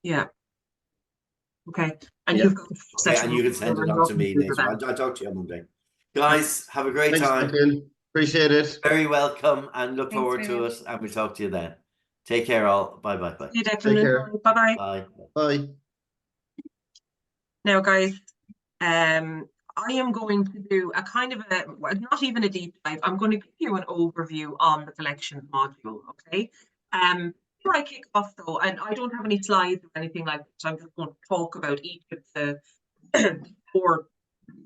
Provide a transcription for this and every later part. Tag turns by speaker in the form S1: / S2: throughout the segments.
S1: Yeah. Okay. And
S2: Yeah.
S1: you've got
S2: Okay, and you can send it on to me later. I'll talk to you on Monday. Guys, have a great time.
S3: Thanks, appreciate it.
S2: Very welcome, and look
S1: Thanks,
S2: forward to it. And we'll talk to you then. Take care, all. Bye.
S1: See you,
S3: Take care.
S1: Bye-bye.
S2: Bye.
S3: Bye.
S1: Now, guys, I am going to do a kind of a, not even a deep dive. I'm going to give you an overview on the collections module, okay? Before I kick off, though, and I don't have any slides or anything like that, so I'm just going to talk about each of the 4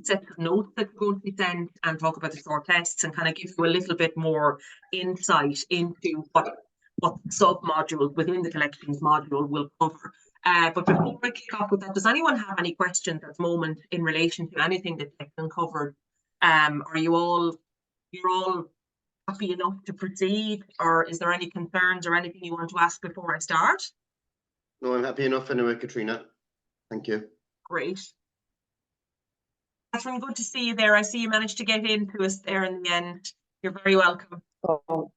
S1: sets of notes that are going to be sent and talk about the 4 tests and kind of give you a little bit more insight into what sub-modules within the collections module will cover. But before I kick off with that, does anyone have any questions at the moment in relation to anything that Declan covered? Are you're all happy enough to proceed, or is there any concerns or anything you want to ask before I start?
S3: No, I'm happy enough anyway, Katrina. Thank you.
S1: Great. Catherine, good to see you there. I see you managed to get into us there in the end. You're very welcome.
S4: Oh,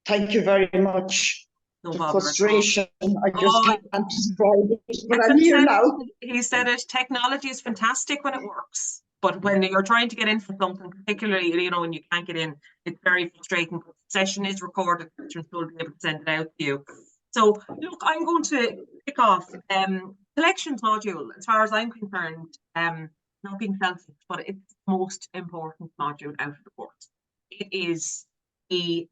S4: thank you very much.
S1: No
S4: the
S1: bother
S4: frustration, I just can't describe it, but I'm
S1: Declan
S4: here
S1: said
S4: now.
S1: He said it, technology is fantastic when it works, but when you're trying to get into something, particularly, you know, when you can't get in, it's very frustrating. The session is recorded, so we'll be able to send it out to you. So, look, I'm going to kick off. Collections module, as far as I'm concerned, not being selfish, but it's the most important module out of the course. It is the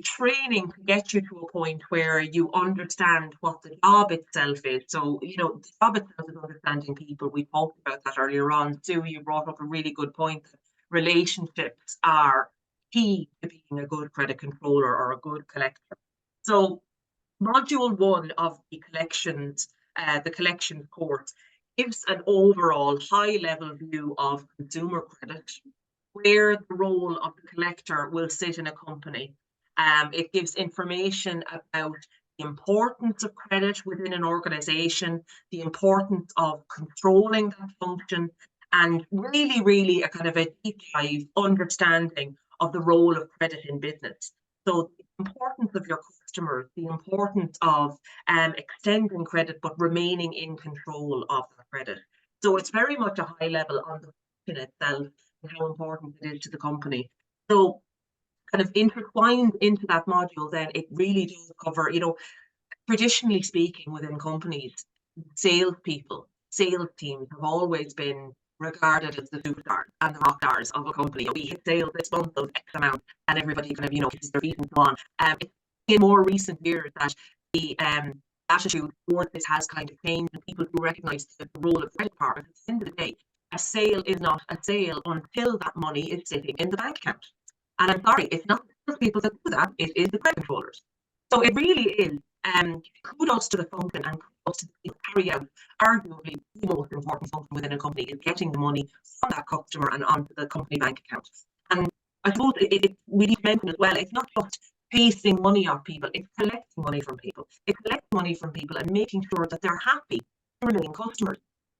S1: training to get you to a point where you understand what the job itself is. So, you know, the job itself is understanding people. We talked about that earlier on. Sue, you brought up a really good point. Relationships are key to being a good credit controller or a good collector. So, module 1 of the collections course gives an overall high-level view of consumer credit, where the role of the collector will sit in a company. It gives information about the importance of credit within an organization, the importance of controlling that function, and really a kind of a deep dive understanding of the role of credit in business. So the importance of your customers, the importance of extending credit but remaining in control of the credit. So it's very much a high level on the function itself and how important it is to the company. So kind of intertwined into that module, then it really does cover, you know, traditionally speaking within companies, sales teams have always been regarded as the superstars and the rock stars of a company. We hit sales this month of X amount and everybody kind of, you know, kisses their feet and so on. It's in more recent years that the attitude towards this has kind of changed, and people do recognise the role of credit partners. At the end of the day, a sale is not a sale until that money is sitting in the bank account. And I'm sorry, it's not the people that do that, it is the credit controllers. So it really is kudos to the function and kudos to the people who carry out arguably the most important function within a company is getting the money from that customer and onto the company bank account. And I suppose we need to mention as well, it's not just pasting money off people, it's collecting money from people. It's collecting money from people and making sure that they're happy to remain customers.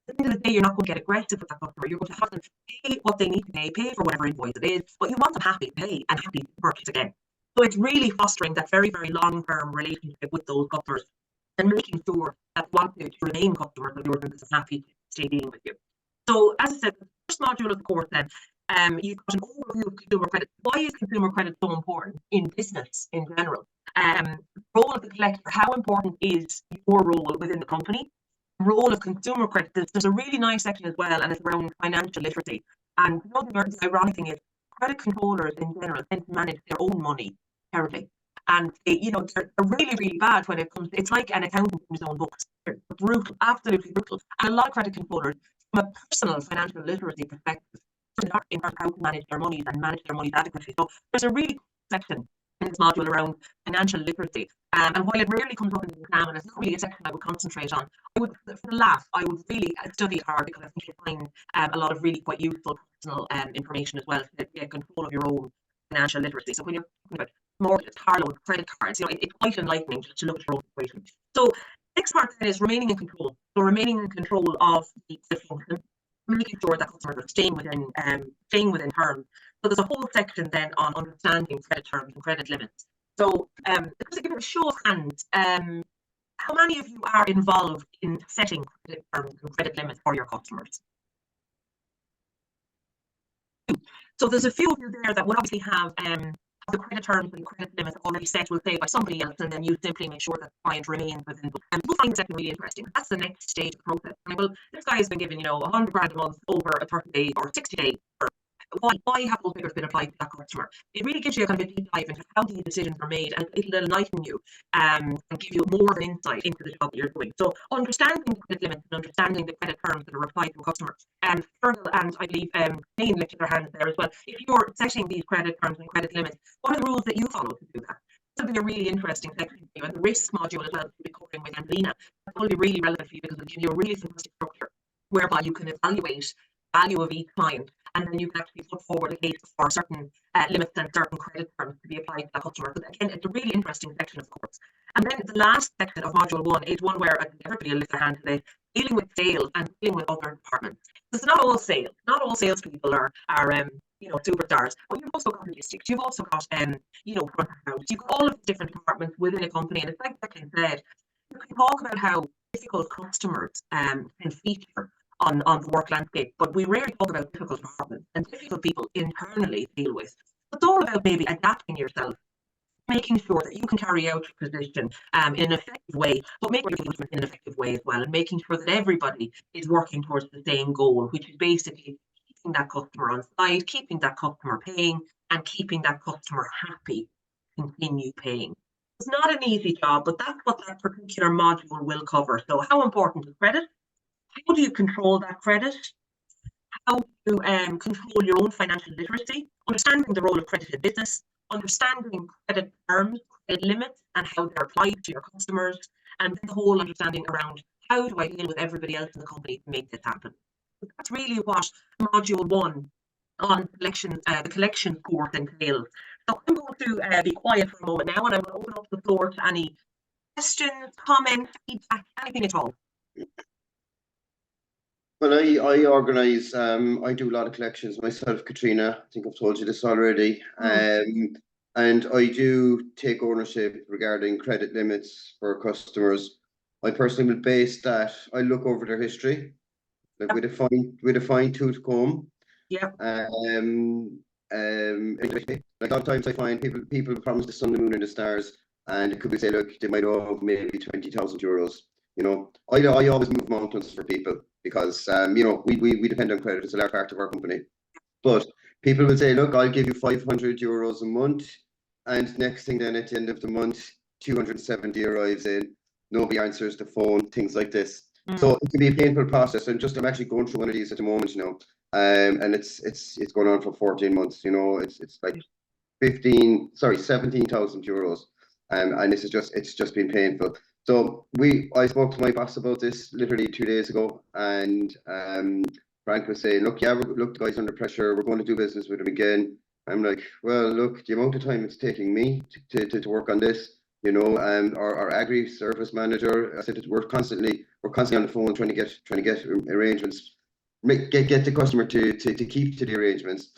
S1: At the end of the day, you're not going to get aggressive with that customer. You're going to have them pay what they need to pay for whatever invoice it is, but you want them happy to pay and happy to purchase again. So it's really fostering that very long-term relationship with those customers and making sure that they want to remain customers of yours and is happy to stay dealing with you. So as I said, the first module of the course then, you've got an overview of consumer credit. Why is consumer credit so important in business in general? The role of the collector, how important is your role within the company? Role of consumer credit, there's a really nice section as well, and it's around financial literacy. And the ironic thing is, credit controllers in general tend to manage their own money terribly, and they're really bad when it comes. It's like an accountant in his own books. They're brutal, absolutely brutal. And a lot of credit controllers, from a personal financial literacy perspective, in terms of how to manage their money and manage their money adequately. So there's a really good section in this module around financial literacy. And while it rarely comes up in the exam, and it's not really a section I would concentrate on, for the laugh, I would really study it hard, because I think you'll find a lot of really quite useful personal information as well to get control of your own financial literacy. So when you're talking about mortgages, car loans, credit cards, it's quite enlightening to look at your own situation. So next part then is remaining in control. So remaining in control of the function, making sure that customers are staying within terms. So there's a whole section then on understanding credit terms and credit limits. So just to give it a show of hands, how many of you are involved in setting credit terms and credit limits for your customers? So there's a few of you there that will obviously have the credit terms and credit limits already set, will say by somebody else, and then you simply make sure that the client remains within. And you'll find that really interesting. That's the next stage of the process. And well, this guy has been given, 100 grand a month over a 30-day or 60-day. Why have those figures been applied to that customer? It really gives you a kind of a deep dive into how these decisions are made, and it'll enlighten you and give you more of an insight into the job that you're doing. So understanding the credit limits and understanding the credit terms that are applied to a customer. Fergal and I believe Jane lifted their hands there as well. If you're setting these credit terms and credit limits, what are the rules that you follow to do that? This will be a really interesting section for you, and the risk module as well to be covering with Angelina. That will be really relevant for you because it'll give you a really fantastic structure whereby you can evaluate value of each client, and then you can actually put forward a case for certain limits and certain credit terms to be applied to that customer. So again, it's a really interesting section of the course. And then the last section of module 1 is one where I think everybody will lift their hand today, dealing with sales and dealing with other departments. It's not all sales. Not all salespeople are superstars. But you've also got logistics. You've also got front of house. You've got all of the different departments within a company. And it's like Declan said, you can talk about how difficult customers can feature on the work landscape, but we rarely talk about difficult departments and difficult people internally to deal with. It's all about maybe adapting yourself, making sure that you can carry out your position in an effective way, but making it in an effective way as well, and making sure that everybody is working towards the same goal, which is basically keeping that customer on side, keeping that customer paying, and keeping that customer happy to continue paying. It's not an easy job, but that's what that particular module will cover. So how important is credit? How do you control that credit? How do you control your own financial literacy? Understanding the role of credit in business, understanding credit terms, credit limits, and how they're applied to your customers, and the whole understanding around how do I deal with everybody else in the company to make this happen. That's really what Module 1 on the collection course entails. So I'm going to be quiet for a moment now, and I'm going to open up the floor to any questions, comments, feedback, anything at all.
S3: Well, I organise, I do a lot of collections myself, Katrina. I think I've told you this already. And I do take ownership regarding credit limits for customers. I personally will base that. I look over their history, like with a fine tooth comb.
S1: Yeah.
S3: Like a lot of times I find people promise the sun, the moon, and the stars, and it could be say, look, they might owe maybe 20,000 euros. I always move mountains for people because we depend on credit. It's a large part of our company. But people will say, look, I'll give you 500 euros a month, and next thing then at the end of the month, 270 arrives in. Nobody answers the phone, things like this. So it can be a painful process. And I'm actually going through one of these at the moment, and it's going on for 14 months. It's like 17,000 euros, and it's just been painful. So I spoke to my boss about this literally 2 days ago, and Frank was saying, look, the guy's under pressure. We're going to do business with him again. I'm like, well, look, the amount of time it's taking me to work on this, our agri service manager, I said we're constantly on the phone trying to get arrangements, get the customer to keep to the arrangements.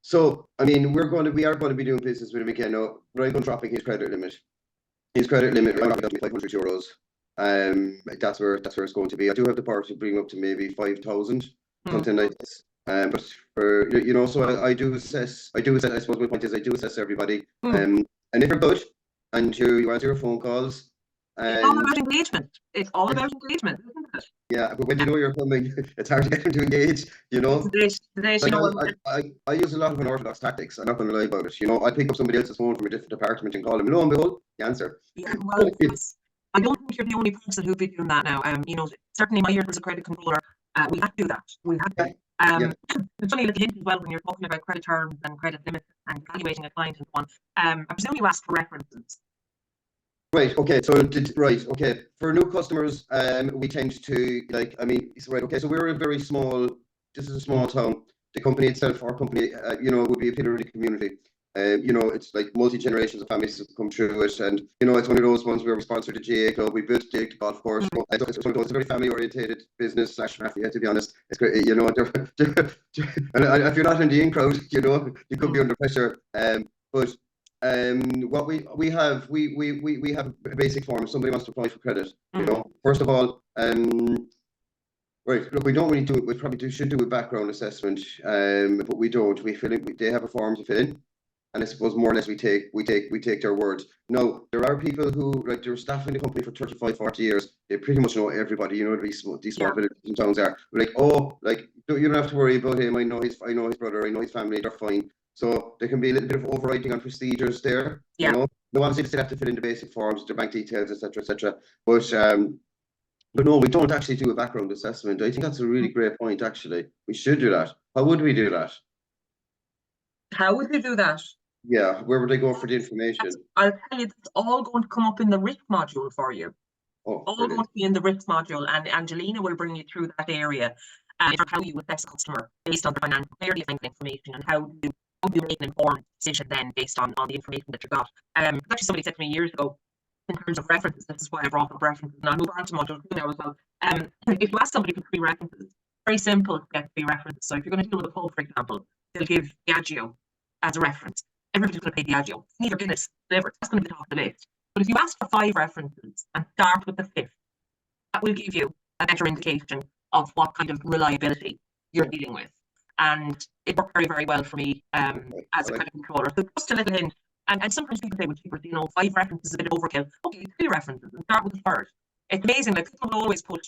S3: So I mean, we are going to be doing business with him again now, but I'm going dropping his credit limit. His credit limit right now is 500 euros. That's where it's going to be. I do have the power to bring up to maybe 5,000, something like this. But for so I do assess. I suppose my point is I do assess everybody. And if you're good and you answer your phone calls.
S1: It's all about engagement. It's all about engagement, isn't it?
S3: Yeah, but when you know you're coming, it's hard to get them to engage. I use a lot of unorthodox tactics. I'm not going to lie about it. I pick up somebody else's phone from a different department and call them. Lo and behold, the answer.
S1: Yeah, well, I don't think you're the only person who'd be doing that now. Certainly my year as a credit controller, we have to do that. We have to. It's funny a little hint as well when you're talking about credit terms and credit limits and evaluating a client and so on. I presume you ask for references.
S3: Right. Okay. So Okay. For new customers, we tend to So we're a very small. This is a small town. The company itself, our company, would be a pillar of the community. It's like multi-generations of families have come through it, and it's one of those ones where we sponsored the GA club. We built the golf course. It's one of those very family-orientated business / mafia. To be honest, it's great. And if you're not in the in crowd, you could be under pressure. But what we have a basic form. If somebody wants to apply for credit, you know, first of all, right, look, we don't really do it. We probably should do a background assessment, but we don't. We fill in. They have a form to fill in, and I suppose more or less we take their word. No, there are people who, like, they're staff in the company for 35, 40 years. They pretty much know everybody. You know, these small villages and towns are. We're like, oh, like, you don't have to worry about him. I know his brother. I know his family. They're fine. So there can be a little bit of overriding on procedures there.
S1: Yeah.
S3: You know, no, obviously they still have to fill in the basic forms, their bank details, etc., etc. But no, we don't actually do a background assessment. I think that's a really great point, actually. We should do that. How would we do that?
S1: How would you do that?
S3: Yeah, where would they go for the information?
S1: I'll tell you, it's all going to come up in the risk module for you.
S3: Oh,
S1: all going to be in the risk module, and Angelina will bring you through that area for how you assess a customer based on the financial clarity of information, and how you make an informed decision then based on the information that you got. Actually, somebody said to me years ago, in terms of references, this is why I brought up references, and I'll move on to module 2 now as well. If you ask somebody for 3 references, very simple to get 3 references. So if you're going to deal with a pub, for example, they'll give Diageo as a reference. Everybody's going to pay Diageo. Neither Guinness, whatever. That's going to be the top of the list. But if you ask for 5 references and start with the 5th, that will give you a better indication of what kind of reliability you're dealing with. And it worked very, very well for me as a credit controller. So just a little hint. And sometimes people say, with cheaper, you know, 5 references is a bit overkill. Okay, 3 references and start with the 3rd. It's amazing. Like, people will always put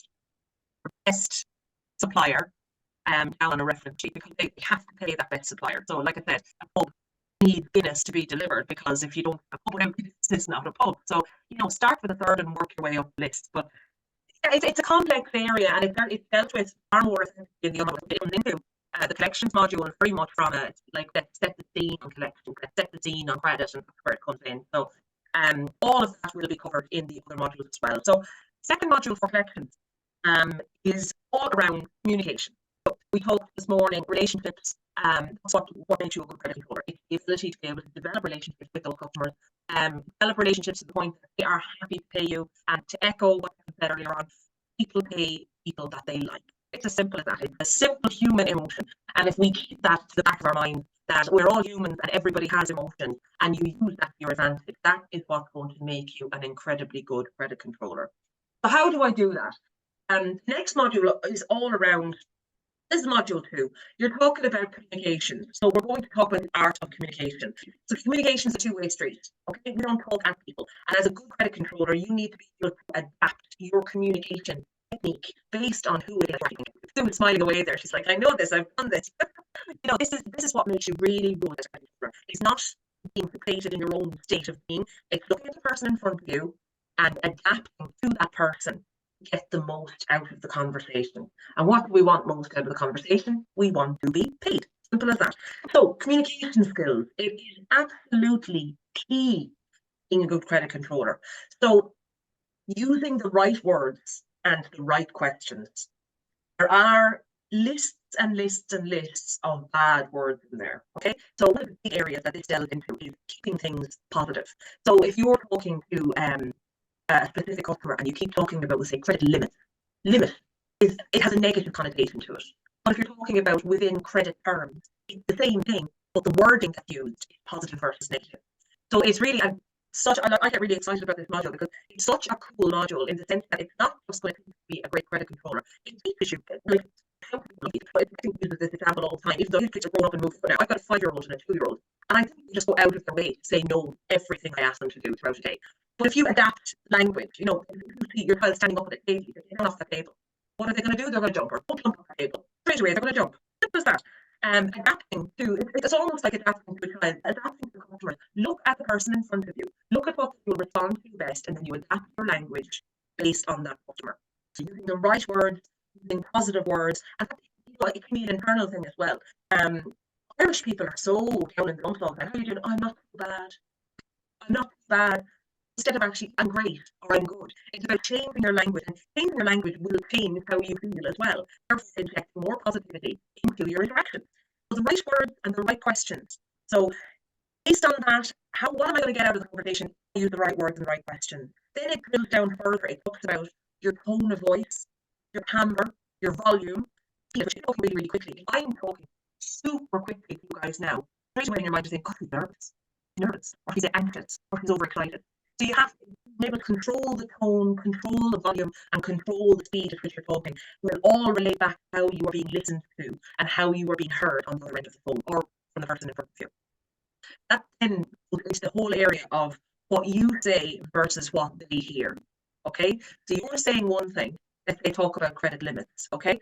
S1: the best supplier down on a reference sheet because they have to pay that best supplier. So, like I said, a pub needs Guinness to be delivered, because if you don't have a pub without Guinness, it's not a pub. So, you know, start with a 3rd and work your way up the list. But it's a complex area, and it's dealt with far more effectively in the other into the collections module, very much from a, like, let's set the scene on collections, let's set the scene on credit, and that's where it comes in. So all of that will be covered in the other modules as well. So second module for collections is all around communication. So we talked this morning, relationships. That's what makes you a good credit controller. It's the ability to be able to develop relationships with those customers, develop relationships to the point that they are happy to pay you. And to echo what I said earlier on, people pay people that they like. It's as simple as that. It's a simple human emotion. And if we keep that to the back of our mind, that we're all humans and everybody has emotions, and you use that to your advantage, that is what's going to make you an incredibly good credit controller. So how do I do that? The next module is all around, this is module 2. You're talking about communication. So we're going to talk about the art of communication. So communication is a 2-way street. Okay, we don't talk at people. And as a good credit controller, you need to be able to adapt your communication technique based on who it is working with. Sue is smiling away there. She's like, I know this, I've done this. You know, this is what makes you really good as a credit controller. It's not being fixated in your own state of being. It's looking at the person in front of you and adapting to that person. Get the most out of the conversation. And what do we want most out of the conversation? We want to be paid. Simple as that. So communication skills, it is absolutely key being a good credit controller. So using the right words and the right questions. There are lists and lists and lists of bad words in there. Okay, so one of the big areas that this delves into is keeping things positive. So if you're talking to a specific customer and you keep talking about, say, credit limit it has a negative connotation to it. But if you're talking about within credit terms, it's the same thing, but the wording that's used is positive versus negative. So it's really I get really excited about this module because it's such a cool module in the sense that it's not just going to be a great credit controller. It teaches you, like, how people I think we use this example all the time. Even though these kids are grown up and moved now, I've got a 5-year-old and a 2-year-old, and I think they just go out of their way to say no everything I ask them to do throughout the day. But if you adapt language, you know, if you see your child standing up at a table, they're getting off the table. What are they going to do? They're going to jump, or don't jump off the table. Straight away, they're going to jump. Simple as that. Adapting to, it's almost like adapting to a child, adapting to the customer. Look at the person in front of you. Look at what you'll respond to best, and then you adapt your language based on that customer. So using the right words, using positive words, and it can be an internal thing as well. Irish people are so down in the dumps all the time. How are you doing? Oh, I'm not too bad. I'm not too bad. Instead of actually, I'm great or I'm good. It's about changing your language, and changing your language will change how you feel as well. Therefore, injecting more positivity into your interaction. So the right words and the right questions. So based on that, what am I going to get out of the conversation? Use the right words and the right questions. Then it drills down further. It talks about your tone of voice, your timbre, your volume. You're talking really, really quickly. I'm talking super quickly to you guys now. Straight away in your mind, you're saying, God, he's nervous. nervous, or he's anxious, or he's overexcited. So you have to be able to control the tone, control the volume, and control the speed at which you're talking. Will all relate back to how you are being listened to and how you are being heard on the other end of the phone or from the person in front of you. That then is the whole area of what you say versus what they hear. Okay, so you're saying one thing. If they talk about credit limits, okay,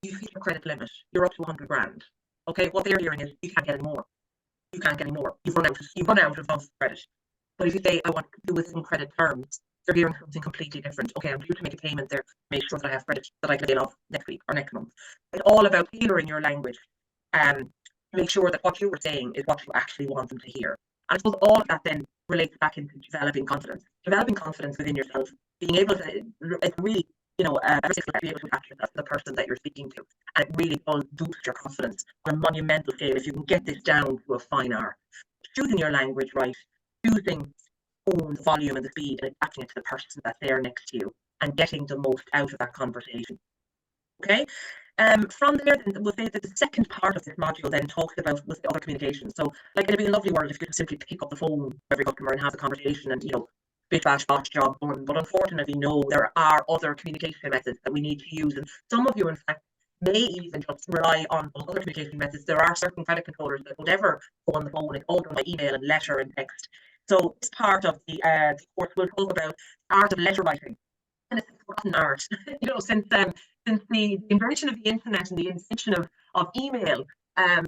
S1: you hit your credit limit, you're up to 100 grand. Okay, what they're hearing is you can't get any more. You can't get any more. You've run out of credit. But if you say I want to do within credit terms, you're hearing something completely different. Okay, I'm due to make a payment there, make sure that I have credit that I can pay off next week or next month. It's all about tailoring your language and make sure that what you were saying is what you actually want them to hear. And I suppose all of that then relates back into developing confidence within yourself, being able to, it's really, you know, be able to capture that the person that you're speaking to, and it really does boost your confidence on a monumental scale if you can get this down to a fine art. Choosing your language right, choosing tone, the volume and the speed, and adapting it to the person that's there next to you, and getting the most out of that conversation. Okay. From there, then we'll say that the second part of this module then talks about with the other communication. So, like, it'd be a lovely world if you could simply pick up the phone to every customer and have a conversation and, you know, bish bash bosh, job done. But unfortunately, no, there are other communication methods that we need to use, and some of you, in fact, may even just rely on those other communication methods. There are certain credit controllers that will never go on the phone. It's all done by email and letter and text. So this part of the course will talk about the art of letter writing. And it's a forgotten art, you know, since the invention of the internet and the invention of email,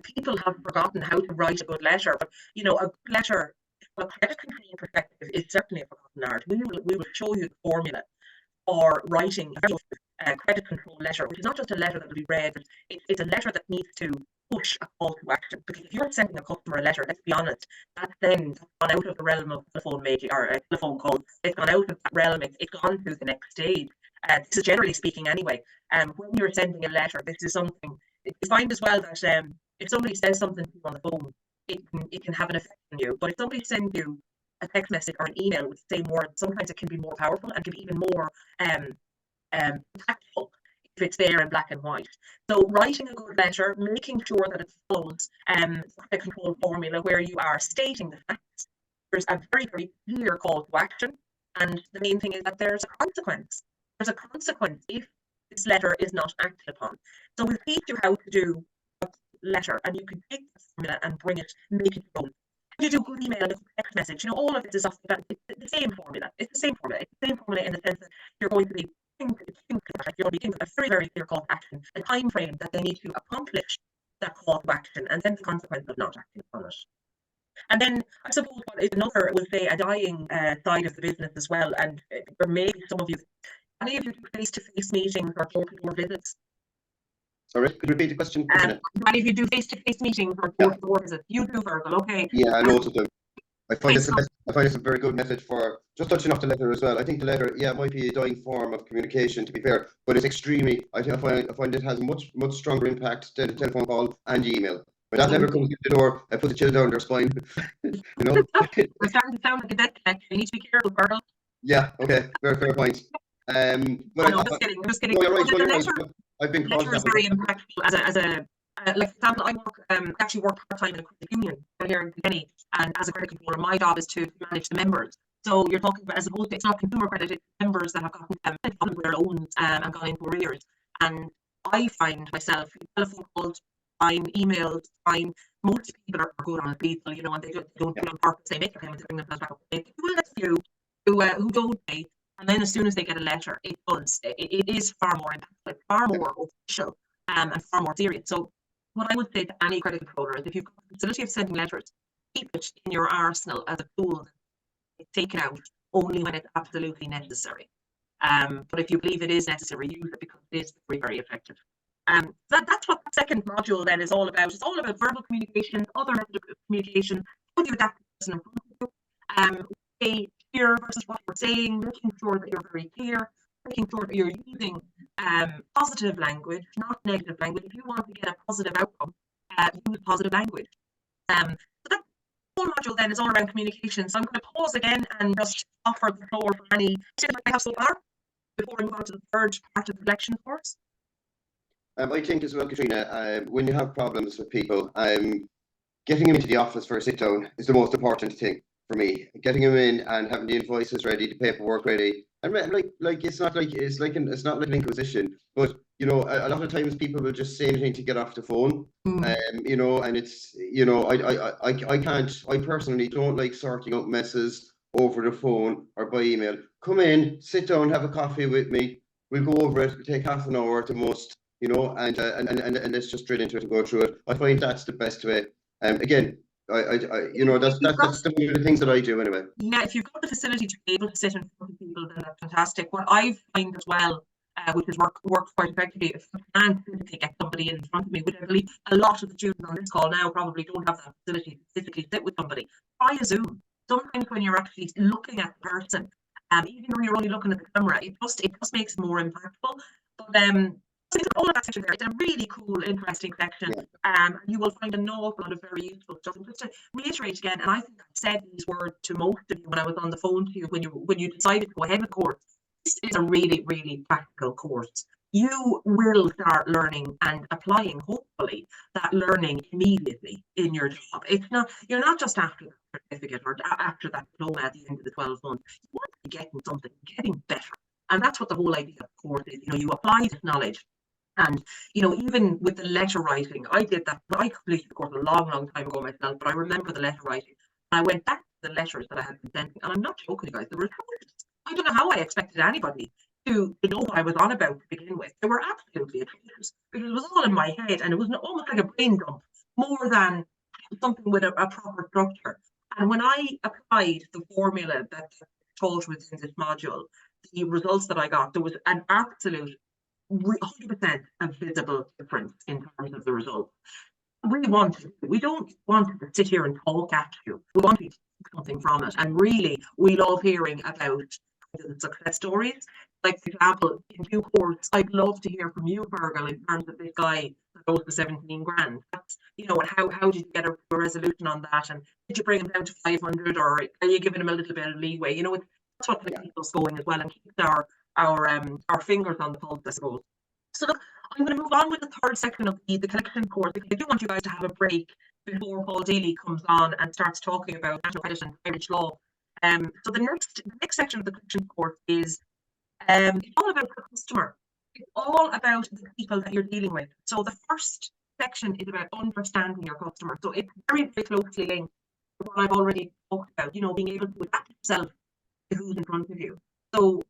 S1: people have forgotten how to write a good letter. But, you know, a good letter, from a credit control perspective, is certainly a forgotten art. We will show you the formula for writing a credit control letter, which is not just a letter that will be read, but it's a letter that needs to push a call to action. Because if you're sending a customer a letter, let's be honest, that's then gone out of the realm of telephone making or a telephone call. It's gone out of that realm. It's gone to the next stage. This is generally speaking anyway. When you're sending a letter, this is something you find as well that if somebody says something to you on the phone, it can have an effect on you. But if somebody sends you a text message or an email with the same words, sometimes it can be more powerful and can be even more impactful if it's there in black and white. So writing a good letter, making sure that it follows the control formula where you are stating the facts. There's a very, very clear call to action. And the main thing is that there's a consequence. There's a consequence if this letter is not acted upon. So we'll teach you how to do a letter, and you can take this formula and bring it, make it your own. You do a good email and a good text message, you know, all of it is off the same formula. It's the same formula. It's the same formula in the sense that you're going to be giving a very, very clear call to action, a time frame that they need to accomplish that call to action, and then the consequence of not acting upon it. And then I suppose what is another, we'll say, a dying side of the business as well. And there may be some of you, any of you do face-to-face meetings or door-to-door visits?
S3: Sorry, could you repeat the question?
S1: Many of you do face-to-face meetings or door-to-door visits. You do, Virgil, okay.
S3: Yeah, I know of them. I find this a very good method for just touching off the letter as well. I think the letter, yeah, might be a dying form of communication, to be fair, but it's extremely, I find it has much stronger impact than a telephone call and email. When that letter comes in the door, I put the chill down their spine. You know?
S1: We're starting to sound like a dead connection. You need to be careful, Virgil.
S3: Yeah, okay, very point. But
S1: I'm just kidding.
S3: No, you're right. I've been called
S1: that. Very impactful as a like, for example, I actually work part-time in a credit union here in Kenny, and as a credit controller, my job is to manage the members. So you're talking about, as opposed to, it's not consumer credit, it's members that have gotten their loans and gone into arrears. And I find myself, telephone calls, fine, emails, fine. Most people are good on people, you know, and they don't do it on purpose. They make their payments, they bring themselves back up. Well, that's you who don't pay. And then as soon as they get a letter, it is far more impactful, far more official, and far more serious. So what I would say to any credit controller is, if you've got the facility of sending letters, keep it in your arsenal as a tool. Take it out only when it's absolutely necessary. But if you believe it is necessary, use it, because it is very, very effective. That's what the second module then is all about. It's all about verbal communication, other methods of communication, how do you adapt to the person in front of you, clear versus what you're saying, making sure that you're very clear, making sure that you're using positive language, not negative language. If you want to get a positive outcome, use positive language. So that whole module then is all around communication. So I'm going to pause again and just offer the floor for any tips I have so far before we move on to the third part of the lecture course.
S3: I think as well, Katrina, when you have problems with people, getting him into the office for a sit down is the most important thing for me. Getting him in and having the invoices ready, the paperwork ready, and it's not like it's not like an inquisition, but you know, a lot of times people will just say anything to get off the phone. You know, and it's, you know, I personally don't like sorting out messes over the phone or by email. Come in, sit down, have a coffee with me. We'll go over it. It'll take half an hour at the most, you know, and let's just drill into it and go through it. I find that's the best way. Again, you know, that's one of the things that I do anyway.
S1: Yeah, if you've got the facility to be able to sit in front of people, then that's fantastic. What I find as well, which has worked quite effectively, if you can physically get somebody in front of me, which I believe a lot of the students on this call now probably don't have that facility to physically sit with somebody, try a Zoom. Sometimes when you're actually looking at the person, even though you're only looking at the camera, it just makes it more impactful. But so all of that section there, it's a really cool, interesting section. And you will find an awful lot of very useful stuff. And just to reiterate again, and I think I said these words to most of you when I was on the phone to you when you decided to go ahead with the course. This is a really, really practical course. You will start learning and applying, hopefully, that learning immediately in your job. You're not just after that certificate or after that diploma at the end of the 12 months. You want to be getting something, getting better. And that's what the whole idea of the course is. You know, you apply this knowledge. And, you know, even with the letter writing, I did that. I completed the course a long, long time ago myself, but I remember the letter writing. And I went back to the letters that I had been sending, and I'm not joking, you guys, they were atrocious. I don't know how I expected anybody to know what I was on about to begin with. They were absolutely atrocious because it was all in my head, and it was almost like a brain dump more than something with a proper structure. And when I applied the formula that taught within this module, the results that I got, there was an absolute 100% a visible difference in terms of the results. We don't want to sit here and talk at you. We want to take something from it. And really, we love hearing about the success stories. Like, for example, in due course, I'd love to hear from you, Virgil, in terms of this guy that goes to 17 grand. That's, you know, how did you get a resolution on that? And did you bring him down to 500, or are you giving him a little bit of leeway? You know, that's what keeps us going as well, and keeps our fingers on the pulse, I suppose. So look, I'm going to move on with the third section of the collection course, because I do want you guys to have a break before Paul Daly comes on and starts talking about national credit and Irish law. So the next section of the collection course is it's all about the customer. It's all about the people that you're dealing with. So the first section is about understanding your customer. So it's very, very closely linked to what I've already talked about, you know, being able to adapt yourself to who's in front of you. So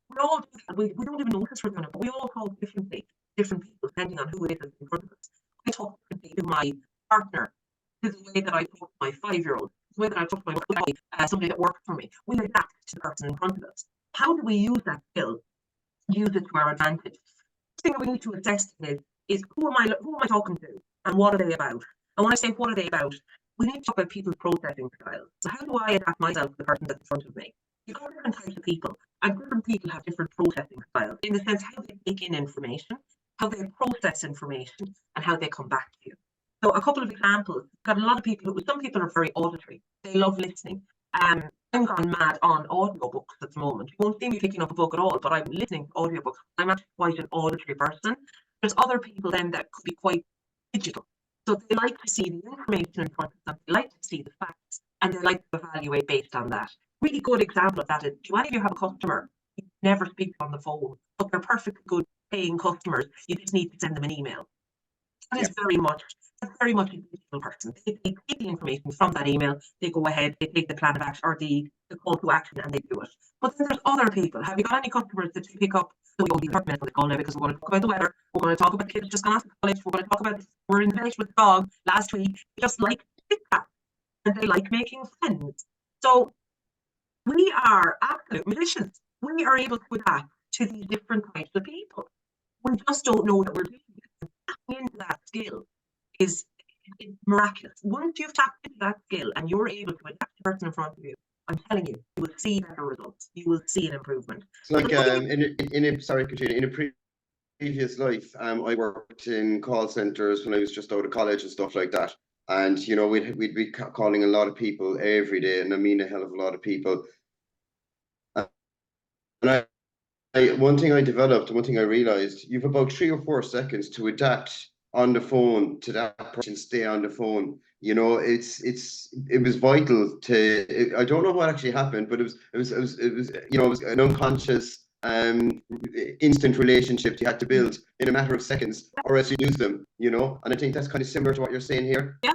S1: we don't even notice we're doing it, but we all talk differently, different people, depending on who it is in front of us. I talk differently to my partner, to the way that I talk to my 5-year-old, the way that I talk to my somebody that works for me. We adapt to the person in front of us. How do we use that skill? Use it to our advantage. The thing that we need to assess is who am I talking to, and what are they about? And when I say what are they about, we need to talk about people's processing styles. So how do I adapt myself to the person that's in front of me? You've got different types of people, and different people have different processing styles, in the sense how they take in information, how they process information, and how they come back to you. So a couple of examples. Got a lot of people some people are very auditory. They love listening. I'm gone mad on audiobooks at the moment. You won't see me picking up a book at all, but I'm listening to audiobooks. I'm actually quite an auditory person. There's other people then that could be quite digital. So they like to see the information in front of them, they like to see the facts, and they like to evaluate based on that. Really good example of that is, do any of you have a customer you never speak on the phone, but they're perfectly good paying customers? You just need to send them an email. That is very much a digital person. They take the information from that email, they go ahead, they take the plan of action or the call to action, and they do it. But then there's other people. Have you got any customers that you pick up? So we only 30 minutes on the call now, because we're going to talk about the weather, we're going to talk about kids just gone off to college, we're going to talk about we're in the village with the dog last week. They just like TikTok, and they like making friends. So we are absolute magicians. We are able to adapt to these different types of people. We just don't know that we're doing it. Tapping into that skill is miraculous. Once you've tapped into that skill and you're able to adapt the person in front of you, I'm telling you, you will see better results. You will see an improvement.
S3: It's like sorry, Katrina, in a previous life, I worked in call centers when I was just out of college and stuff like that. And you know, we'd be calling a lot of people every day, and I mean a hell of a lot of people. And one thing I developed, one thing I realized, you've about 3 or 4 seconds to adapt on the phone to that person, stay on the phone. You know, it was vital to. I don't know what actually happened, but it was you know, it was an unconscious instant relationship you had to build in a matter of seconds, or else you lose them. You know, and I think that's kind of similar to what you're saying here.
S1: Yeah.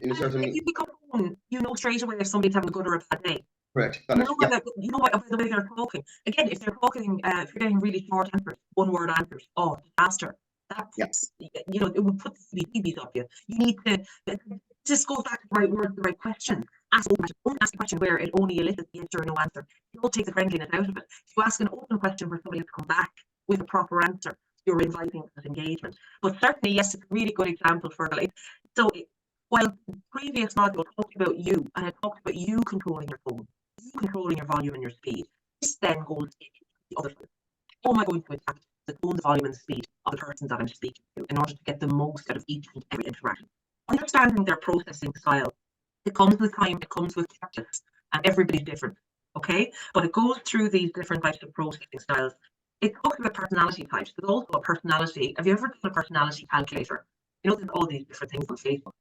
S3: In a certain.
S1: If you pick up the phone, you know straight away if somebody's having a good or a bad day.
S3: Correct.
S1: You know, you know by the way they're talking. Again, if they're talking, if you're getting really short answers, one word answers, oh, disaster. That's, you know, it would put the CBTVs up you. You need to just go back to the right words, the right question. Ask a question where it only elicits yes or no answer. Don't take the friendliness out of it. If you ask an open question for somebody to come back with a proper answer, you're inviting that engagement. But certainly, yes, it's a really good example for like. So while previous module talked about you, and it talked about you controlling your phone, you controlling your volume and your speed, this then goes the other side. How am I going to adapt the tone, the volume, and the speed of the person that I'm speaking to in order to get the most out of each and every interaction? Understanding their processing style. It comes with time, it comes with practice, and everybody's different, okay? But it goes through these different types of processing styles. It talks about personality types. There's also a personality. Have you ever done a personality calculator? You know, there's all these different things on Facebook.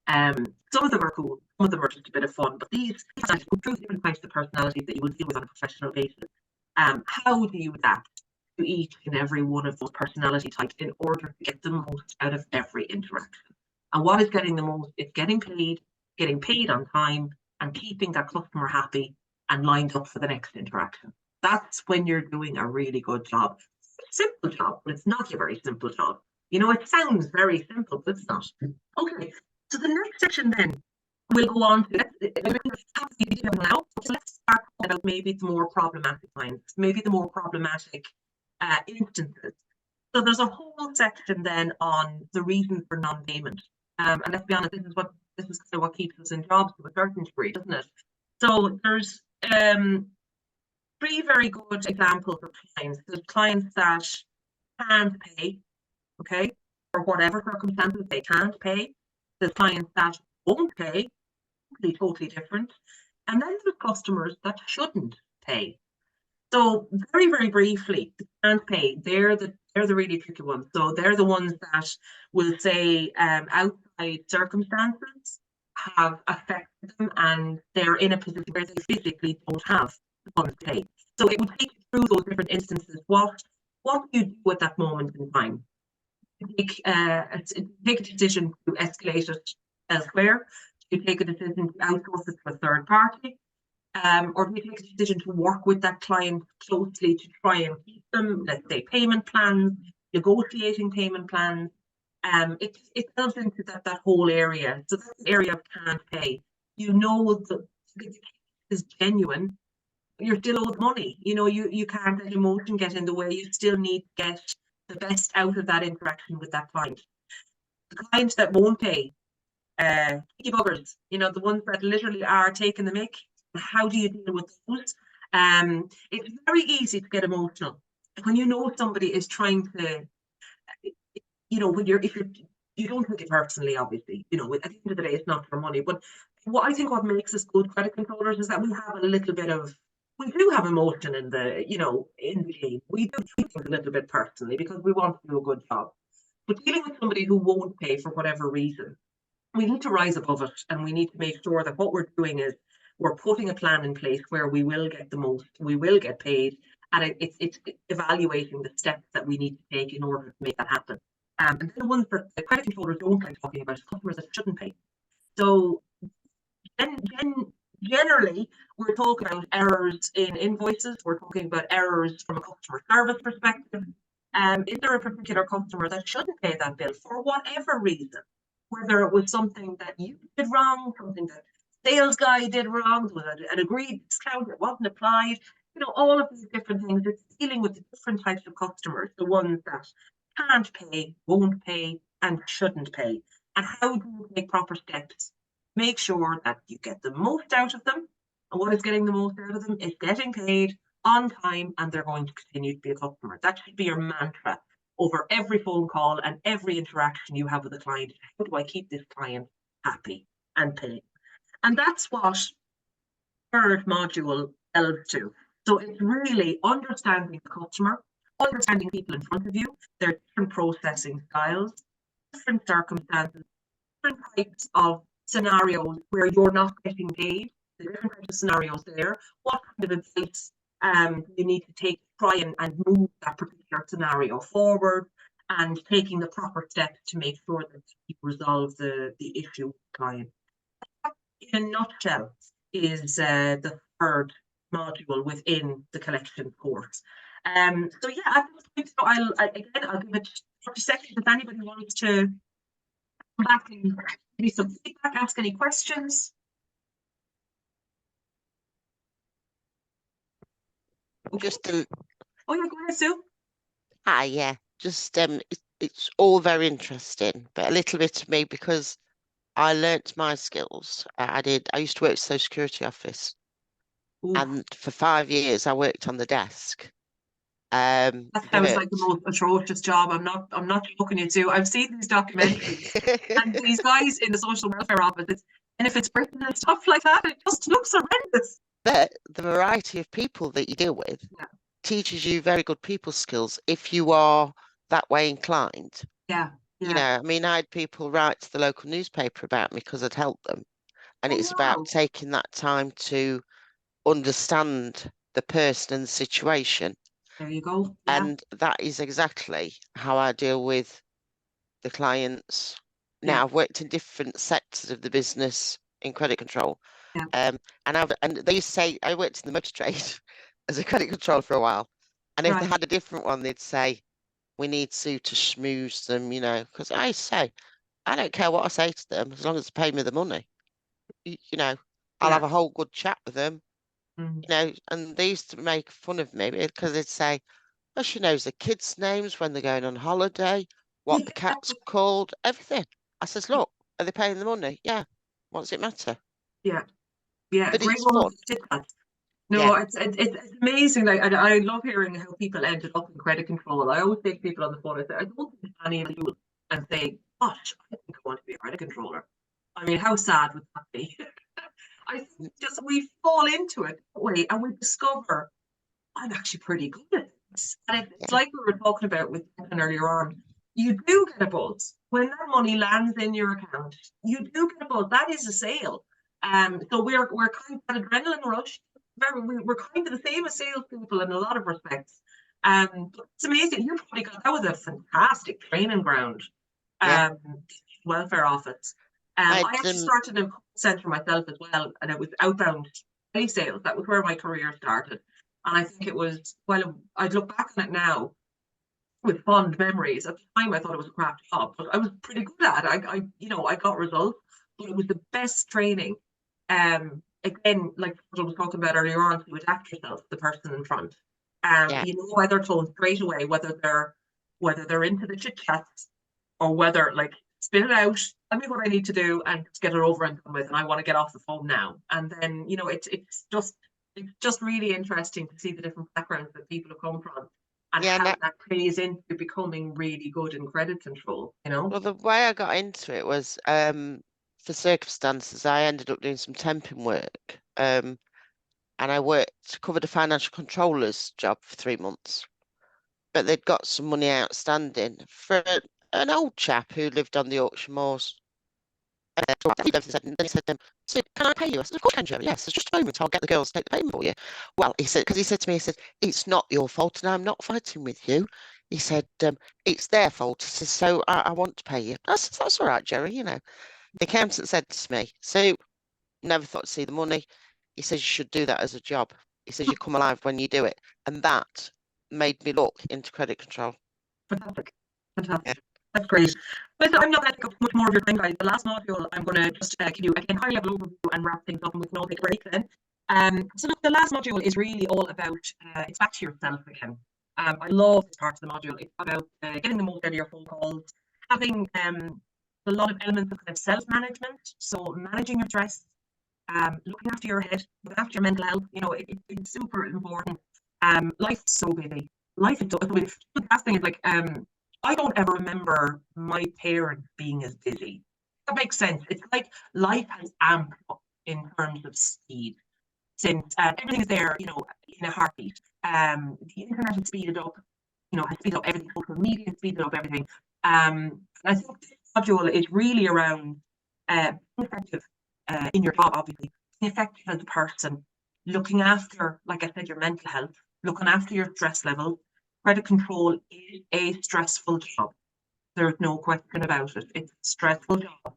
S1: Some of them are cool, some of them are just a bit of fun, but these go through different types of personalities that you will deal with on a professional basis. How do you adapt to each and every one of those personality types in order to get the most out of every interaction? And what is getting the most? It's getting paid on time, and keeping that customer happy and lined up for the next interaction. That's when you're doing a really good job. It's a simple job, but it's not a very simple job. You know, it sounds very simple, but it's not. Okay, so the next section then we'll go on to now. So let's start about maybe the more problematic lines, maybe the more problematic instances. So there's a whole section then on the reason for non-payment. And let's be honest, this is kind of what keeps us in jobs to a certain degree, doesn't it? So there's 3 very good examples of clients. There's clients that can't pay, okay, for whatever circumstances they can't pay. There's clients that won't pay, totally different. And then there's customers that shouldn't pay. So very, very briefly, they can't pay. They're the really tricky ones. So they're the ones that will say outside circumstances have affected them, and they're in a position where they physically don't have the funds to pay. So it would take you through those different instances. What do you do at that moment in time? Take a decision to escalate it elsewhere. Do you take a decision to outsource it to a third party? Or do you take a decision to work with that client closely to try and keep them, let's say payment plans, negotiating payment plans? It delves into that whole area. So that's the area of can't pay. You know that it is genuine. You're still owed money. You know, you can't let emotion get in the way. You still need to get the best out of that interaction with that client. The clients that won't pay, picky buggers, you know, the ones that literally are taking the mick. How do you deal with those? It's very easy to get emotional when you know somebody is trying to, you know, you don't take it personally, obviously, you know, at the end of the day, it's not for money. But what makes us good credit controllers is that we do have emotion in the game. We do think a little bit personally because we want to do a good job. But dealing with somebody who won't pay for whatever reason, we need to rise above it, and we need to make sure that what we're doing is we're putting a plan in place where we will get the most, we will get paid, and it's evaluating the steps that we need to take in order to make that happen. And then the ones that the credit controllers don't like talking about is customers that shouldn't pay. So generally, we're talking about errors in invoices, we're talking about errors from a customer service perspective. Is there a particular customer that shouldn't pay that bill for whatever reason? Whether it was something that you did wrong, something that sales guy did wrong, was an agreed discount that wasn't applied, you know, all of these different things. It's dealing with the different types of customers, the ones that can't pay, won't pay, and shouldn't pay. And how do you take proper steps? Make sure that you get the most out of them. And what is getting the most out of them is getting paid on time, and they're going to continue to be a customer. That should be your mantra over every phone call and every interaction you have with a client. How do I keep this client happy and paying? And that's what third module delves to. So it's really understanding the customer, understanding people in front of you, their different processing styles, different circumstances, different types of scenarios where you're not getting paid, the different types of scenarios there, what kind of advice you need to take to try and move that particular scenario forward, and taking the proper steps to make sure that you resolve the issue with the client. In a nutshell is the third module within the collection course. So yeah, at this point, I'll give it 30 seconds if anybody wants to come back and give me some feedback, ask any questions. Okay. Oh yeah, go ahead, Sue.
S5: Hi, yeah. Just it's all very interesting, but a little bit of me, because I learnt my skills. I used to work at the Social Security office,
S1: Ooh,
S5: and for 5 years I worked on the desk.
S1: that sounds
S5: but
S1: like the most atrocious job. I'm not joking you, Sue. I've seen these documentaries and these guys in the social welfare office, benefits Britain and stuff like that. It just looks horrendous.
S5: But the variety of people that you deal with
S1: Yeah.
S5: teaches you very good people skills if you are that way inclined.
S1: Yeah.
S5: You know, I mean, I had people write to the local newspaper about me because I'd helped them. And
S1: Oh,
S5: it's
S1: wow.
S5: about taking that time to understand the person and the situation.
S1: There you go. Yeah.
S5: And that is exactly how I deal with the clients. Now,
S1: Yeah.
S5: I've worked in different sectors of the business in credit control.
S1: Yeah.
S5: And they used to say, I worked in the motor trade as a credit controller for a while. And if they
S1: Right.
S5: had a different one, they'd say, we need Sue to schmooze them, you know, because I say, I don't care what I say to them as long as they pay me the money. You know, I'll
S1: Yeah.
S5: have a whole good chat with them,
S1: Mm.
S5: you know, and they used to make fun of me because they'd say, oh, she knows the kids' names when they're going on holiday, what the cat's called, everything. I says, look, are they paying the money? Yeah. What does it matter?
S1: Yeah. Yeah.
S5: But
S1: Great
S5: it's
S1: woman
S5: fun.
S1: did that. No,
S5: Yeah.
S1: it's amazing. Like I love hearing how people ended up in credit control. I always take people on the phone and say, I don't think any of you and say, gosh, I think I want to be a credit controller. I mean, how sad would that be? I think just we fall into it, don't we? And we discover I'm actually pretty good at this. And it's like we were talking about with Kevin earlier on. You do get a buzz when that money lands in your account. You do get a buzz. That is a sale. So we're kind of that adrenaline rush. We're kind of the same as salespeople in a lot of respects. But it's amazing. You probably got that was a fantastic training ground.
S5: Yeah.
S1: Welfare office. I actually started in a centre myself as well, and it was outbound sales. That was where my career started. And I think it was, well, I'd look back on it now with fond memories. At the time, I thought it was a crap job, but I was pretty good at it. I got results, but it was the best training. Again, like I was talking about earlier on, to adapt yourself to the person in front. You know why they're told straight away whether they're into the chit chats or whether like spit it out, tell me what I need to do, and just get it over and done with. And I want to get off the phone now. And then it's just really interesting to see the different backgrounds that people have come from and how that plays into becoming really good in credit control, you know?
S5: Well, the way I got into it was for circumstances, I ended up doing some temping work. And I covered a financial controller's job for 3 months. But they'd got some money outstanding for an old chap who lived on the auction moors. And he said, so can I pay you? I said, of course I can, Jerry. Yes, just a moment. I'll get the girls to take the payment for you. Well, he said, because he said to me, he said, it's not your fault and I'm not fighting with you. He said, it's their fault. He said, so I want to pay you. I said, that's all right, Jerry. You know, the accountant said to me, so never thought to see the money. He says, you should do that as a job. He says, you come alive when you do it. And that made me look into credit control.
S1: Fantastic. Yeah. That's great. But I'm not going to take up much more of your time, guys. The last module, I'm going to just give you again high level overview and wrap things up, and we can all take a break then. So look, the last module is really all about it's back to yourself again. I love this part of the module. It's about getting the most out of your phone calls, having a lot of elements of kind of self-management. So managing your stress, looking after your head, looking after your mental health. You know, it's super important. Life is so busy. Life is so busy. The last thing is like I don't ever remember my parents being as busy. That makes sense. It's like life has amped up in terms of speed since everything is there, you know, in a heartbeat. The internet has speeded up, you know, has speeded up everything. Social media has speeded up everything. And I think module is really around being effective in your job, obviously, being effective as a person, looking after, like I said, your mental health, looking after your stress level. Credit control is a stressful job. There's no question about it. It's a stressful job.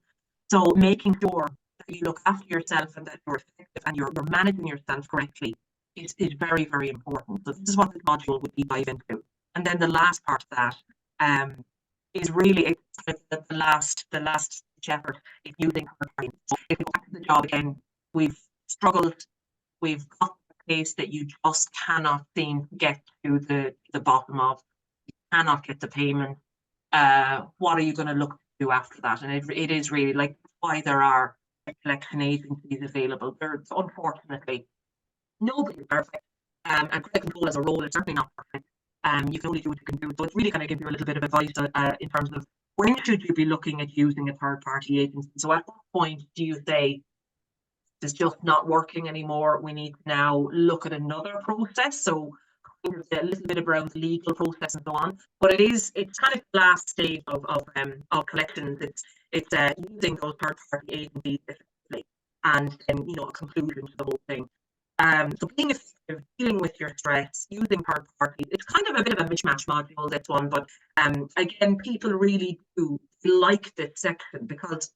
S1: So making sure that you look after yourself and that you're effective and you're managing yourself correctly is very, very important. So this is what this module would dive into. And then the last part of that is really the last effort is using third parties. So if we go back to the job again, we've struggled, we've got the case that you just cannot seem to get to the bottom of, you cannot get the payment. What are you going to look to do after that? And it is really like why there are collection agencies available. There's unfortunately nobody is perfect. And credit control as a role is certainly not perfect. You can only do what you can do. So it's really going to give you a little bit of advice in terms of when should you be looking at using a third party agency. So at what point do you say it's just not working anymore? We need to now look at another process. So a little bit around the legal process and so on, but it's kind of the last stage of collections. It's using those third party agencies effectively, and then a conclusion to the whole thing. So being effective, dealing with your stress, using third parties, it's kind of a bit of a mishmash module, this one, but again, people really do like this section because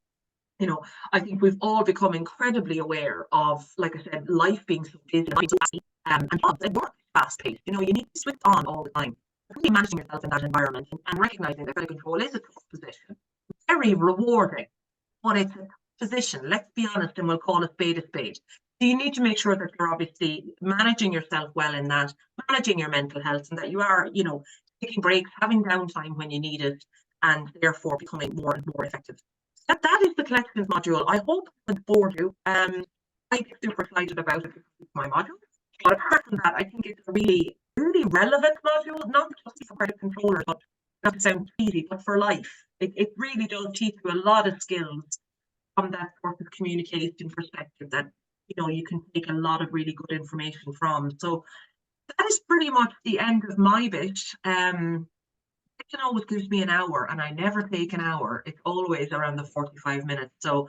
S1: I think we've all become incredibly aware of, like I said, life being so busy and jobs and work fast paced. You need to switch on all the time. Really managing yourself in that environment and recognizing that credit control is a tough position. Very rewarding, but it's a position. Let's be honest, and we'll call a spade a spade. So you need to make sure that you're obviously managing yourself well in that, managing your mental health, and that you are, taking breaks, having downtime when you need it, and therefore becoming more and more effective. That is the collections module. I hope it bored you. I get super excited about it because it's my module. But apart from that, I think it's a really, really relevant module, not just for credit controllers, but not to sound cheesy, but for life. It really does teach you a lot of skills from that sort of communication perspective that you can take a lot of really good information from. So that is pretty much the end of my bit. It always gives me an hour, and I never take an hour. It's always around the 45 minutes. So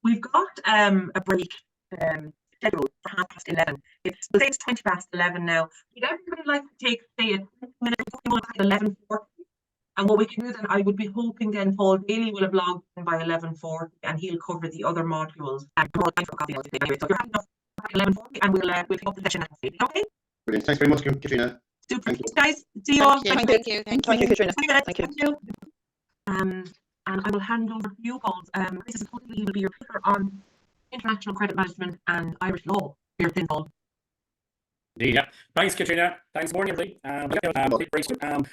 S1: we've got a break scheduled for 11:30. It's 20 past 11 now. Would everybody like to take, say, a 20 minute, 11:40? And what we can do then, I would be hoping then Paul Daly will have logged in by 11:40, and he'll cover the other modules. And we're all time for coffee anyway. So you're happy enough at 11:40, and we'll pick up the session at 8. Okay?
S3: Brilliant. Thanks very much, Katrina.
S1: Super. Thanks, guys. See you all.
S5: Thank you.
S4: Thank you, Katrina.
S1: Thank you. And I will hand over to you, Paul. This is hopefully he will be your speaker on international credit management and Irish law. Here, Paul.
S6: Indeed, yeah. Thanks, Katrina. Thanks, morning, everybody.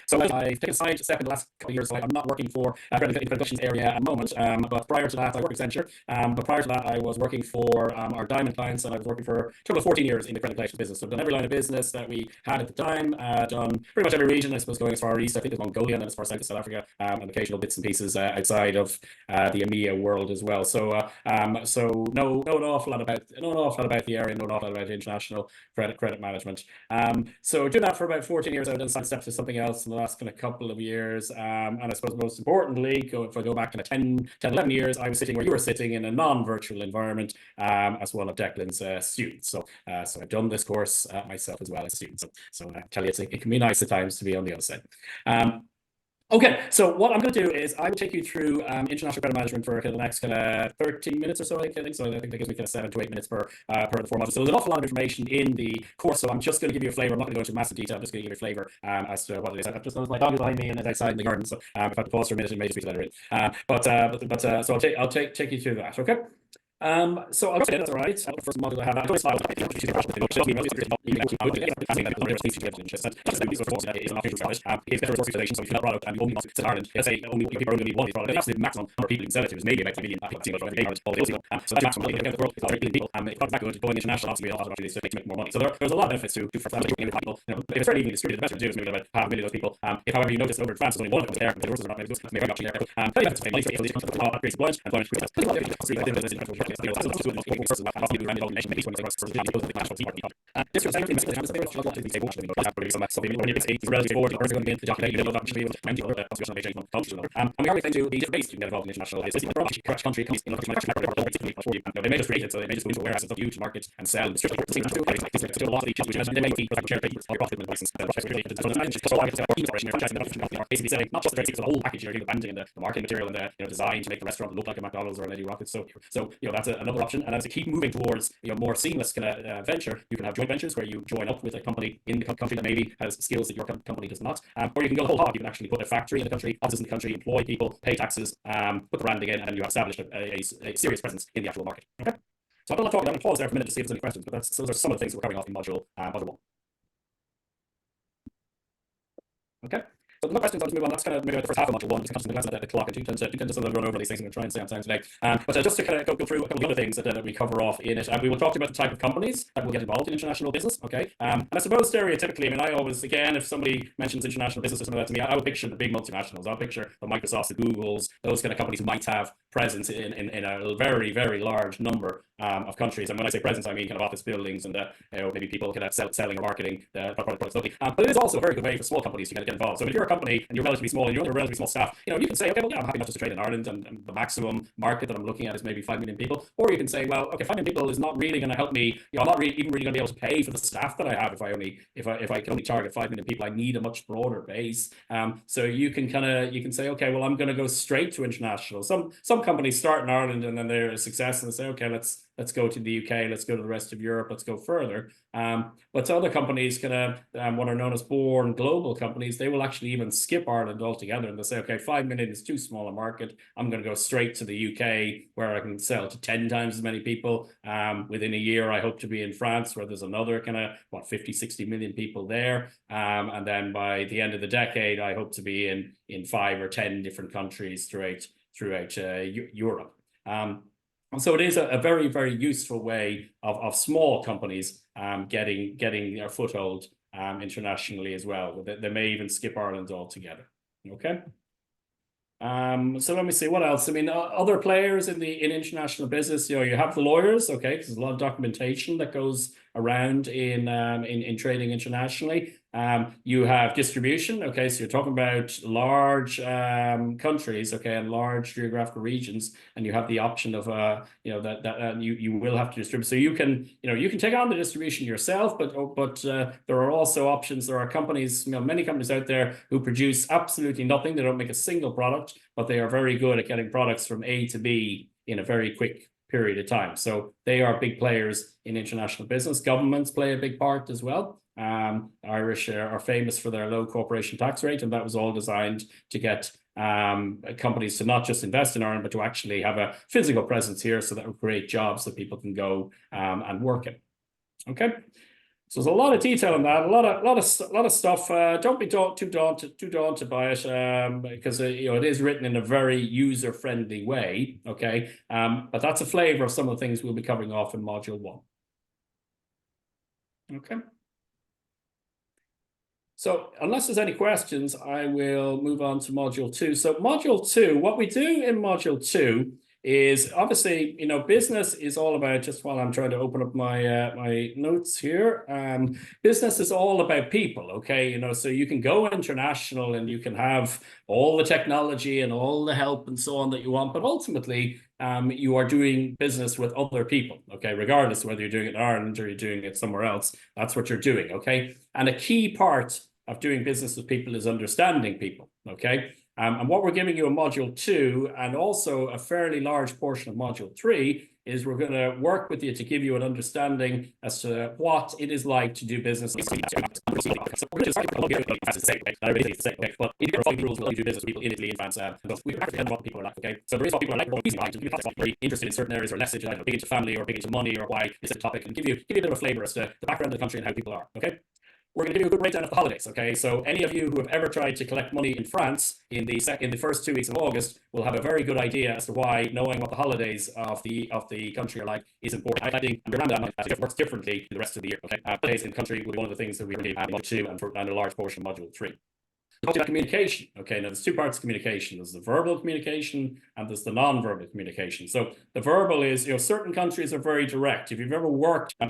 S6: So I've taken a side step in the last couple of years. So I'm not working for the productions area at the moment. But prior to that, I worked at Accenture. But prior to that, I was working for our Diamond clients, and I was working for a total of 14 years in the credit collection business. So I've done every line of business that we had at the time. Done pretty much every region. I suppose going as far east, I think, as Mongolia, and then as far south as South Africa, and occasional bits and pieces outside of the EMEA world as well. So know an awful lot about the area, know an awful lot about international credit management. So doing that for about 14 years, I've done side steps to something else in the last kind of couple of years. And I suppose most importantly, if I go back kind of 10, 11 years, I was sitting where you were sitting in a non-virtual environment as one of Declan's students. So I've done this course myself as well as a student. So I tell you, it can be nice at times to be on the other side. Okay, so what I'm going to do is I will take you through international credit management for the next kind of 13 minutes or so, I think. So I think that gives me kind of 7 to 8 minutes per the 4 modules. So there's an awful lot of information in the course. So I'm just going to give you a flavor. I'm not going to go into massive detail. I'm just going to give you a flavor as to what it is. I've just noticed my dog is behind me and it's outside in the garden. So if I have to pause for a minute, it may just be to let her in. So I'll take you through that. Okay. So I'll go that's all right. The first module I have, I'm going to slide it's better resource utilization, so if you have product and you only want to Ireland, let's say only people are going to need one of these products. The absolute maximum number of people you can sell it to is maybe about 10 million people. So that's maximum. If the world is 8 billion people, if it's that good, going international, obviously, a lot of opportunities to make more money. So there's a lot of benefits to for people. If it's fairly evenly distributed, the best to do is maybe about 500,000 of those people. If, however, you notice over in France, there's only one of them there, the resources are not maybe those maybe option there. Tell you to pay money for the upgrades of lunch and And we are going to be different ways you can get involved in international business. Country comes in they may just create it, so they may just go into a warehouse, it's a huge market and sell the strictly a lot of these they may be share papers or profit license basically selling not just the whole package, you're the branding and the marketing material and the design to make the restaurant look like a McDonald's or a Lady Rockets. So that's another option. And as to keep moving towards more seamless kind of venture, you can have joint ventures where you join up with a company in the country that maybe has skills that your company does not, or you can go the whole hog. You can actually put a factory in the country, offices in the country, employ people, pay taxes, put the branding in, and you have established a serious presence in the actual market. Okay. So I'm going to talk. I'm going to pause there for a minute to see if there's any questions. But those are some of the things we're covering off in module 1. Okay. So no questions, I'll just move on. That's kind of maybe the first half of module 1, just kind of the class at the clock, and you tend to sort of run over these things. I'm going to try and stay on time today. But just to kind of go through a couple of other things that we cover off in it. We will talk about the type of companies that will get involved in international business. Okay. And I suppose stereotypically, I mean, I always, again, if somebody mentions international business or something like that to me, I would picture the big multinationals. I'll picture the Microsofts, the Googles, those kind of companies who might have presence in a very, very large number of countries. And when I say presence, I mean kind of office buildings and maybe people kind of selling or marketing the products locally. But it is also a very good way for small companies to kind of get involved. So if you're a company and you're relatively small and you're under relatively small staff, you can say, okay, well, yeah, I'm happy not just to trade in Ireland, and the maximum market that I'm looking at is maybe 5 million people. Or you can say, well, okay, 5 million people is not really going to help me. I'm not even really going to be able to pay for the staff that I have if I can only target 5 million people. I need a much broader base. So you can say, okay, well, I'm going to go straight to international. Some companies start in Ireland and then they're a success and they say, okay, let's go to the UK, let's go to the rest of Europe, let's go further. But other companies what are known as born global companies, they will actually even skip Ireland altogether and they'll say, okay, 5 million is too small a market. I'm going to go straight to the UK where I can sell to 10 times as many people. Within a year, I hope to be in France where there's another 50, 60 million people there. And then by the end of the decade, I hope to be in 5 or 10 different countries throughout Europe. So it is a very, very useful way of small companies getting their foothold internationally as well. They may even skip Ireland altogether. Okay. So let me see what else. I mean, other players in international business. You have the lawyers. Okay, because there's a lot of documentation that goes around in trading internationally. You have distribution. Okay, so you're talking about large countries. Okay, and large geographical regions, and you have the option of that you will have to distribute. So you can take on the distribution yourself, but there are also options. There are companies, many companies out there who produce absolutely nothing. They don't make a single product, but they are very good at getting products from A to B in a very quick period of time. So they are big players in international business. Governments play a big part as well. Irish are famous for their low corporation tax rate, and that was all designed to get companies to not just invest in Ireland, but to actually have a physical presence here, so that will create jobs that people can go and work in. Okay. So there's a lot of detail on that, a lot of stuff. Don't be too daunted by it, because it is written in a very user-friendly way. Okay, but that's a flavor of some of the things we'll be covering off in module 1. Okay. So unless there's any questions, I will move on to module 2. So module 2, what we do in module 2 is obviously, business is all about, just while I'm trying to open up my my notes here, business is all about people, okay? So you can go international and you can have all the technology and all the help and so on that you want, but ultimately, you are doing business with other people, okay? Regardless of whether you're doing it in Ireland or you're doing it somewhere else, that's what you're doing, okay? And a key part of doing business with people is understanding people, okay? And what we're giving you in module 2, and also a fairly large portion of module 3, is we're going to work with you to give you an understanding as to what it is like to do business. But if you're following the rules, we'll do business with people in Italy, in France, we practically know what people are like, okay? So there is what people are like, very interested in certain areas or less big into family or big into money or why it's a topic, and give you a bit of a flavor as to the background of the country and how people are, okay? We're going to give you a good breakdown of the holidays, okay? So any of you who have ever tried to collect money in France in the first 2 weeks of August will have a very good idea as to why knowing what the holidays of the country are like is important. Highlighting around that it works differently in the rest of the year, okay? Holidays in the country will be one of the things that we really add in module 2 and a large portion of module 3. Talking about communication. Okay, now there's two parts of communication. There's the verbal communication and there's the non-verbal communication. So the verbal is, certain countries are very direct. If you've ever worked, are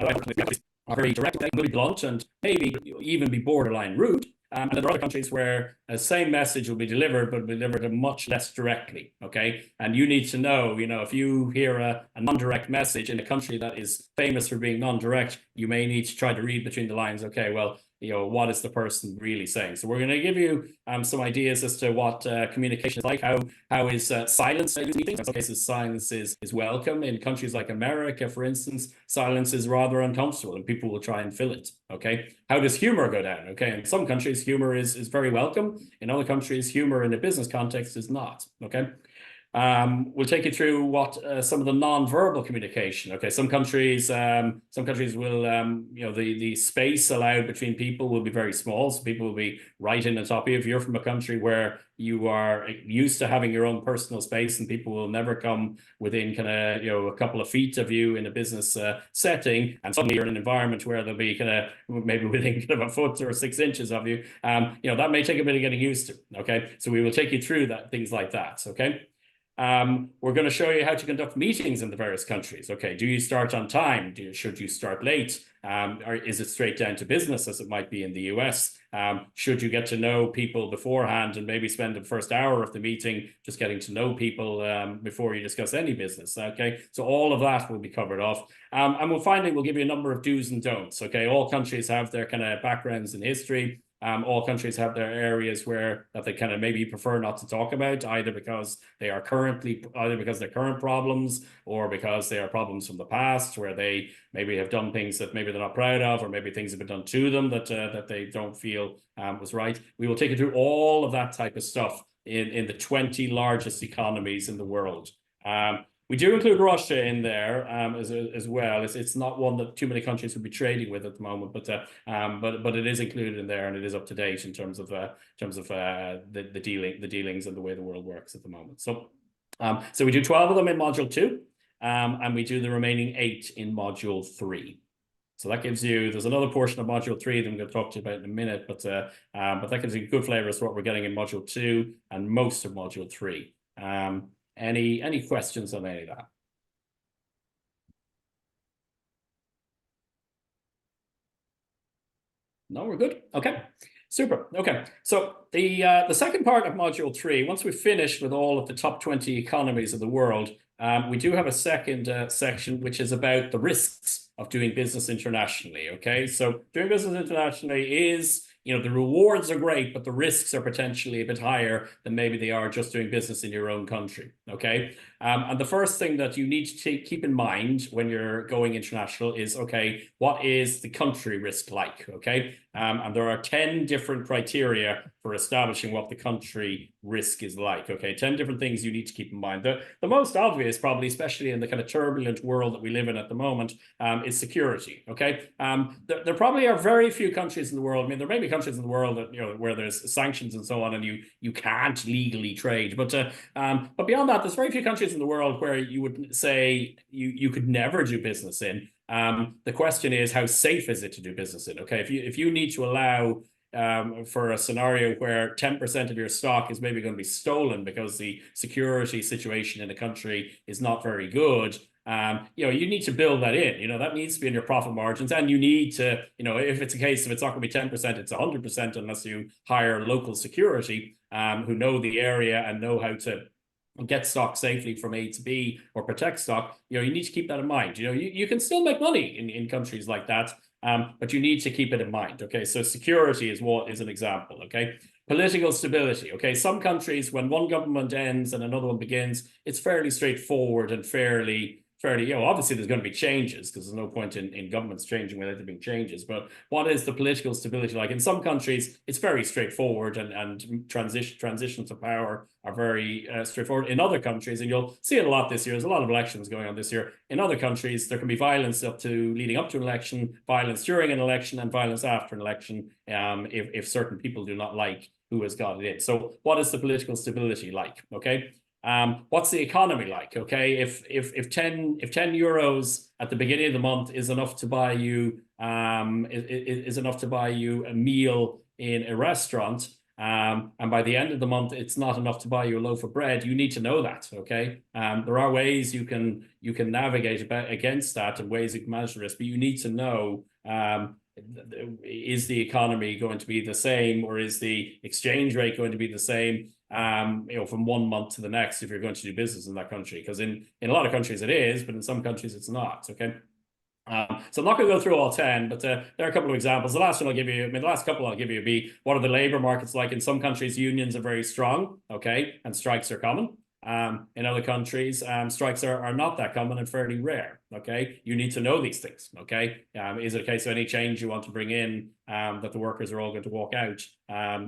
S6: very direct, really blunt, and maybe even be borderline rude. And there are other countries where the same message will be delivered, but delivered much less directly. Okay, and you need to know, if you hear a non-direct message in a country that is famous for being non-direct, you may need to try to read between the lines. Okay, well, what is the person really saying? So we're going to give you some ideas as to what communication is like. How is silence used in meetings? In some cases, silence is welcome. In countries like America, for instance, silence is rather uncomfortable and people will try and fill it. Okay, how does humor go down? Okay, in some countries, humor is very welcome. In other countries, humor in a business context is not. Okay. We'll take you through what some of the non-verbal communication. Okay, some countries will, the space allowed between people will be very small, so people will be right in the top of you. If you're from a country where you are used to having your own personal space and people will never come within kind of a couple of feet of you in a business setting, and suddenly you're in an environment where they'll be kind of maybe within kind of a foot or 6 inches of you, that may take a bit of getting used to. Okay, so we will take you through that, things like that. Okay. We're going to show you how to conduct meetings in the various countries. Okay, do you start on time? Should you start late? Or is it straight down to business as it might be in the US? Should you get to know people beforehand and maybe spend the first hour of the meeting just getting to know people before you discuss any business? Okay, so all of that will be covered off. And we'll give you a number of do's and don'ts. Okay, all countries have their kind of backgrounds in history. All countries have their areas that they kind of maybe prefer not to talk about, either because they're current problems or because they are problems from the past where they maybe have done things that maybe they're not proud of, or maybe things have been done to them that they don't feel was right. We will take you through all of that type of stuff in the 20 largest economies in the world. We do include Russia in there as well. It's not one that too many countries would be trading with at the moment, but it is included in there and it is up to date in terms of the dealings and the way the world works at the moment. So we do 12 of them in module 2, and we do the remaining 8 in module 3. So that gives you, there's another portion of module 3 that I'm going to talk to you about in a minute, but that gives you a good flavor as to what we're getting in module 2 and most of module 3. Any questions on any of that? No, we're good. Okay, super. Okay, so the second part of module 3, once we've finished with all of the top 20 economies of the world, we do have a second section which is about the risks of doing business internationally. Okay, so doing business internationally is, the rewards are great, but the risks are potentially a bit higher than maybe they are just doing business in your own country. Okay, and the first thing that you need to keep in mind when you're going international is, okay, what is the country risk like? Okay, and there are 10 different criteria for establishing what the country risk is like. Okay, 10 different things you need to keep in mind. The most obvious, probably, especially in the kind of turbulent world that we live in at the moment, is security. Okay, there probably are very few countries in the world. I mean, there may be countries in the world that where there's sanctions and so on, and you can't legally trade. But beyond that, there's very few countries in the world where you would say you could never do business in. The question is, how safe is it to do business in? Okay, if you need to allow for a scenario where 10% of your stock is maybe going to be stolen because the security situation in the country is not very good, you need to build that in. That needs to be in your profit margins, and you need to, if it's a case of it's not going to be 10%, it's 100% unless you hire local security who know the area and know how to get stock safely from A to B or protect stock. You need to keep that in mind. You can still make money in countries like that, but you need to keep it in mind. Okay, so security is an example. Okay, political stability. Okay, some countries, when one government ends and another one begins, it's fairly straightforward and fairly, obviously there's going to be changes because there's no point in governments changing without there being changes. But what is the political stability like? In some countries, it's very straightforward and transitions of power are very straightforward. In other countries, and you'll see it a lot this year, there's a lot of elections going on this year. In other countries, there can be violence leading up to an election, violence during an election, and violence after an election if certain people do not like who has got it in. So what is the political stability like? Okay. What's the economy like? Okay, if 10 euros at the beginning of the month is enough to buy you a meal in a restaurant, and by the end of the month, it's not enough to buy you a loaf of bread. You need to know that, okay? There are ways you can navigate against that and ways you can manage the risk, but you need to know, is the economy going to be the same, or is the exchange rate going to be the same, from one month to the next if you're going to do business in that country? Because in a lot of countries it is, but in some countries it's not, okay? So I'm not going to go through all 10, but there are a couple of examples. The last one I'll give you, the last couple I'll give you be, what are the labor markets like? In some countries, unions are very strong, okay, and strikes are common. In other countries, strikes are not that common and fairly rare, okay? You need to know these things, okay? Is it a case of any change you want to bring in that the workers are all going to walk out?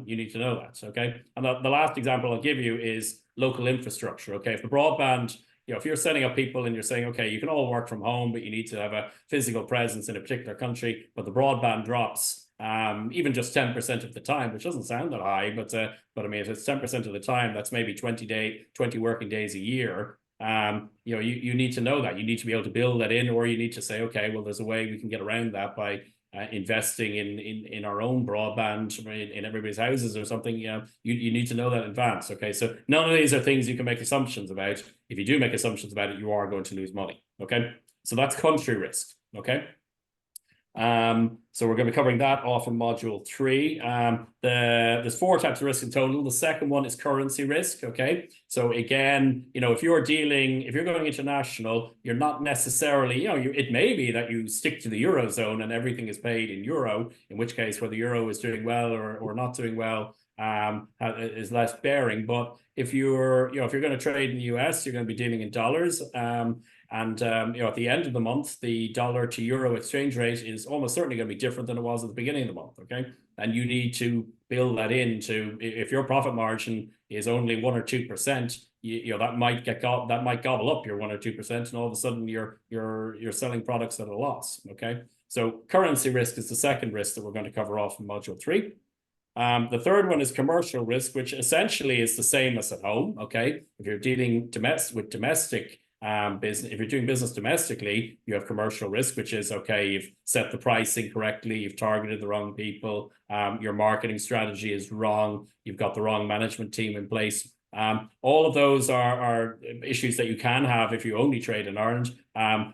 S6: You need to know that, okay? And the last example I'll give you is local infrastructure, okay? If the broadband, if you're setting up people and you're saying, okay, you can all work from home, but you need to have a physical presence in a particular country, but the broadband drops even just 10% of the time, which doesn't sound that high, but I mean, if it's 10% of the time, that's maybe 20 working days a year. You need to know that. You need to be able to build that in, or you need to say, okay, well, there's a way we can get around that by investing in our own broadband in everybody's houses or something. You need to know that in advance. Okay, so none of these are things you can make assumptions about. If you do make assumptions about it, you are going to lose money. Okay, so that's country risk. Okay. So we're going to be covering that off in module 3. There's 4 types of risk in total. The second one is currency risk. Okay, so again, if you're going international, you're not necessarily, it may be that you stick to the Eurozone and everything is paid in euro, in which case whether euro is doing well or not doing well is less bearing. But if you're going to trade in the US, you're going to be dealing in dollars. And at the end of the month, the dollar to euro exchange rate is almost certainly going to be different than it was at the beginning of the month. Okay, and you need to build that into, if your profit margin is only 1 or 2%, that might gobble up your 1 or 2%, and all of a sudden you're selling products at a loss. Okay, so currency risk is the second risk that we're going to cover off in module 3. The third one is commercial risk, which essentially is the same as at home. Okay, if you're dealing with domestic business, if you're doing business domestically, you have commercial risk, which is, okay, you've set the pricing correctly, you've targeted the wrong people, your marketing strategy is wrong, you've got the wrong management team in place. All of those are issues that you can have if you only trade in Ireland.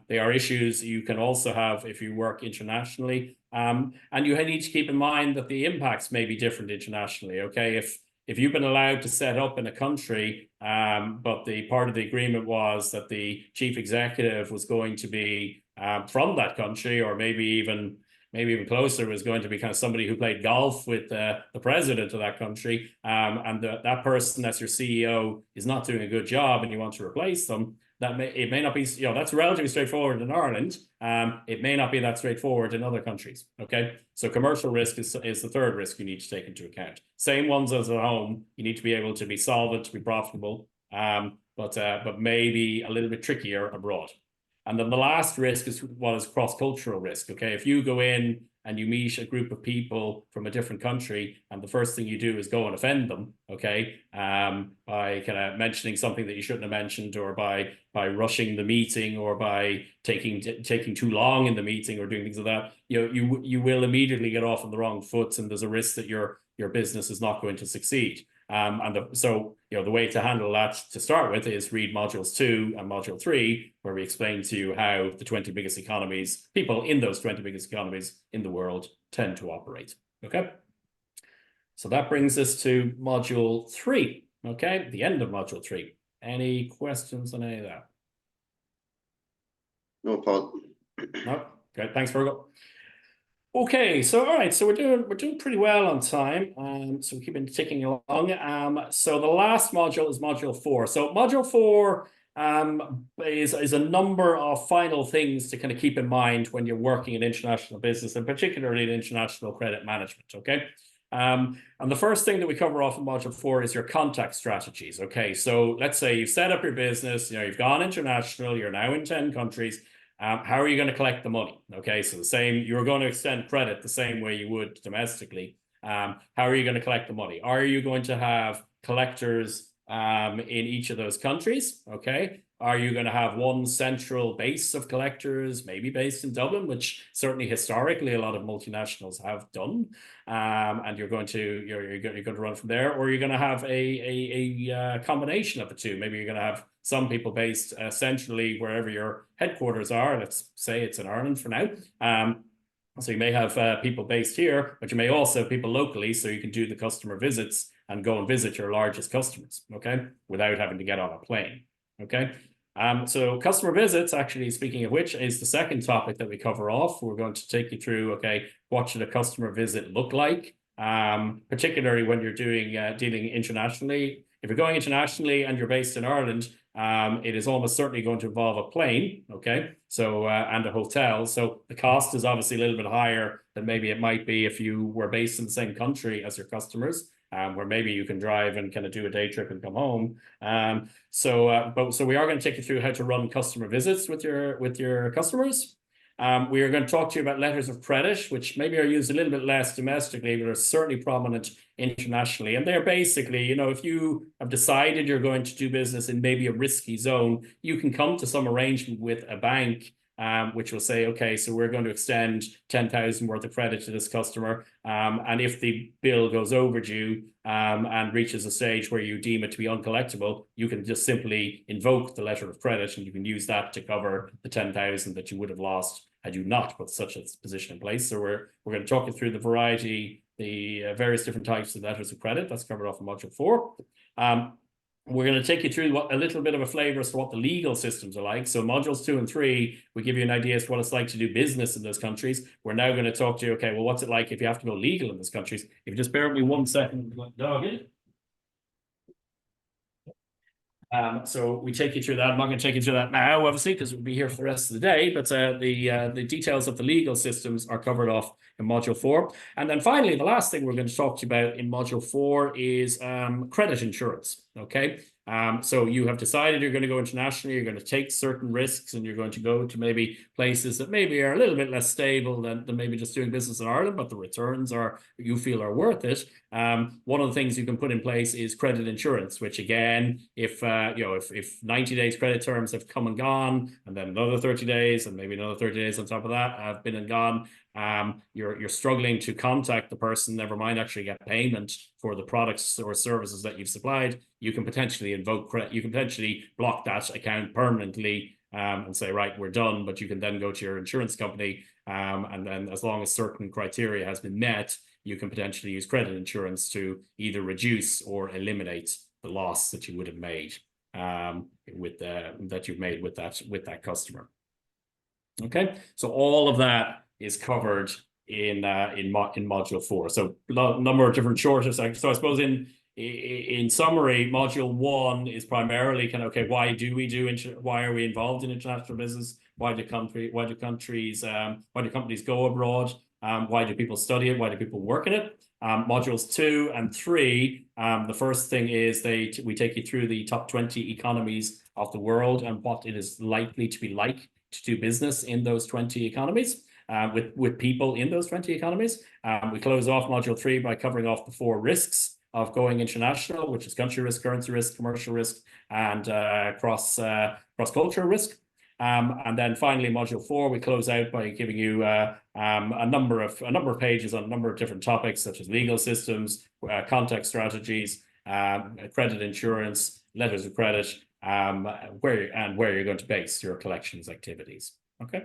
S6: They are issues you can also have if you work internationally. And you need to keep in mind that the impacts may be different internationally. Okay, if you've been allowed to set up in a country, but the part of the agreement was that the chief executive was going to be from that country, or maybe even closer, was going to be kind of somebody who played golf with the president of that country, and that person, that's your CEO, is not doing a good job, and you want to replace them. It may not be, that's relatively straightforward in Ireland. It may not be that straightforward in other countries. Okay, so commercial risk is the third risk you need to take into account. Same ones as at home. You need to be able to be solvent, to be profitable, but maybe a little bit trickier abroad. And then the last risk is what is cross-cultural risk. Okay, if you go in and you meet a group of people from a different country, and the first thing you do is go and offend them, okay, by kind of mentioning something that you shouldn't have mentioned, or by rushing the meeting, or by taking too long in the meeting, or doing things like that, you will immediately get off on the wrong foot, and there's a risk that your business is not going to succeed. So the way to handle that to start with is read modules 2 and module 3, where we explain to you how the 20 biggest economies, people in those 20 biggest economies in the world, tend to operate. Okay, so that brings us to module 3. Okay, the end of module 3. Any questions on any of that?
S3: No, Paul.
S6: No. Great. Thanks, Virgo. Okay, so all right, so we're doing pretty well on time, so we keep on ticking along. So the last module is module 4. So module 4 is a number of final things to kind of keep in mind when you're working in international business, and particularly in international credit management. Okay, and the first thing that we cover off in module 4 is your contact strategies. Okay, so let's say you've set up your business, you've gone international, you're now in 10 countries. How are you going to collect the money? Okay, so the same, you're going to extend credit the same way you would domestically. How are you going to collect the money? Are you going to have collectors in each of those countries. Okay. Are you going to have one central base of collectors, maybe based in Dublin, which certainly historically a lot of multinationals have done, and you're going to run from there, or you're going to have a combination of the two? Maybe you're going to have some people based centrally wherever your headquarters are. Let's say it's in Ireland for now. So you may have people based here, but you may also have people locally, so you can do the customer visits and go and visit your largest customers, okay, without having to get on a plane. Okay. So customer visits, actually, speaking of which, is the second topic that we cover off. We're going to take you through, okay, what should a customer visit look like, particularly when you're dealing internationally. If you're going internationally and you're based in Ireland, it is almost certainly going to involve a plane, okay, so and a hotel. So the cost is obviously a little bit higher than maybe it might be if you were based in the same country as your customers. Where maybe you can drive and kind of do a day trip and come home. So we are going to take you through how to run customer visits with your customers. We are going to talk to you about letters of credit, which maybe are used a little bit less domestically, but are certainly prominent internationally. And they're basically, you know, if you have decided you're going to do business in maybe a risky zone, you can come to some arrangement with a bank, which will say, okay, so we're going to extend 10,000 worth of credit to this customer. And if the bill goes overdue and reaches a stage where you deem it to be uncollectible, you can just simply invoke the letter of credit and you can use that to cover the 10,000 that you would have lost had you not put such a position in place. So we're going to talk you through the various different types of letters of credit. That's covered off in Module 4. We're going to take you through a little bit of a flavor as to what the legal systems are like. So modules 2 and 3, we give you an idea as to what it's like to do business in those countries. We're now going to talk to you, okay, well, what's it like if you have to go legal in those countries? If you just bear with me 1 second, dog in. So we take you through that. I'm not going to take you through that now, obviously, because we'll be here for the rest of the day. But the details of the legal systems are covered off in Module 4. And then finally, the last thing we're going to talk to you about in Module 4 is credit insurance. Okay. So you have decided you're going to go internationally, you're going to take certain risks, and you're going to go to maybe places that maybe are a little bit less stable than maybe just doing business in Ireland, but the returns you feel are worth it. One of the things you can put in place is credit insurance, which again, if 90 days credit terms have come and gone, and then another 30 days, and maybe another 30 days on top of that have been and gone, you're struggling to contact the person, never mind actually get payment for the products or services that you've supplied, you can potentially invoke credit. You can potentially block that account permanently and say, right, we're done. But you can then go to your insurance company, and then as long as certain criteria has been met, you can potentially use credit insurance to either reduce or eliminate the loss that you would have made with that customer. Okay, so all of that is covered in Module 4. So a number of different shorter sections. So I suppose in summary, Module 1 is primarily kind of, okay, why are we involved in international business? Why do companies go abroad? Why do people study it? Why do people work in it? Modules 2 and 3, the first thing is we take you through the top 20 economies of the world and what it is likely to be like to do business in those 20 economies. With people in those 20 economies. We close off Module 3 by covering off the 4 risks of going international, which is country risk, currency risk, commercial risk, and cross-cultural risk. And then finally, Module 4, we close out by giving you a number of pages on a number of different topics, such as legal systems, contact strategies, credit insurance, letters of credit, where you're going to base your collections activities. Okay.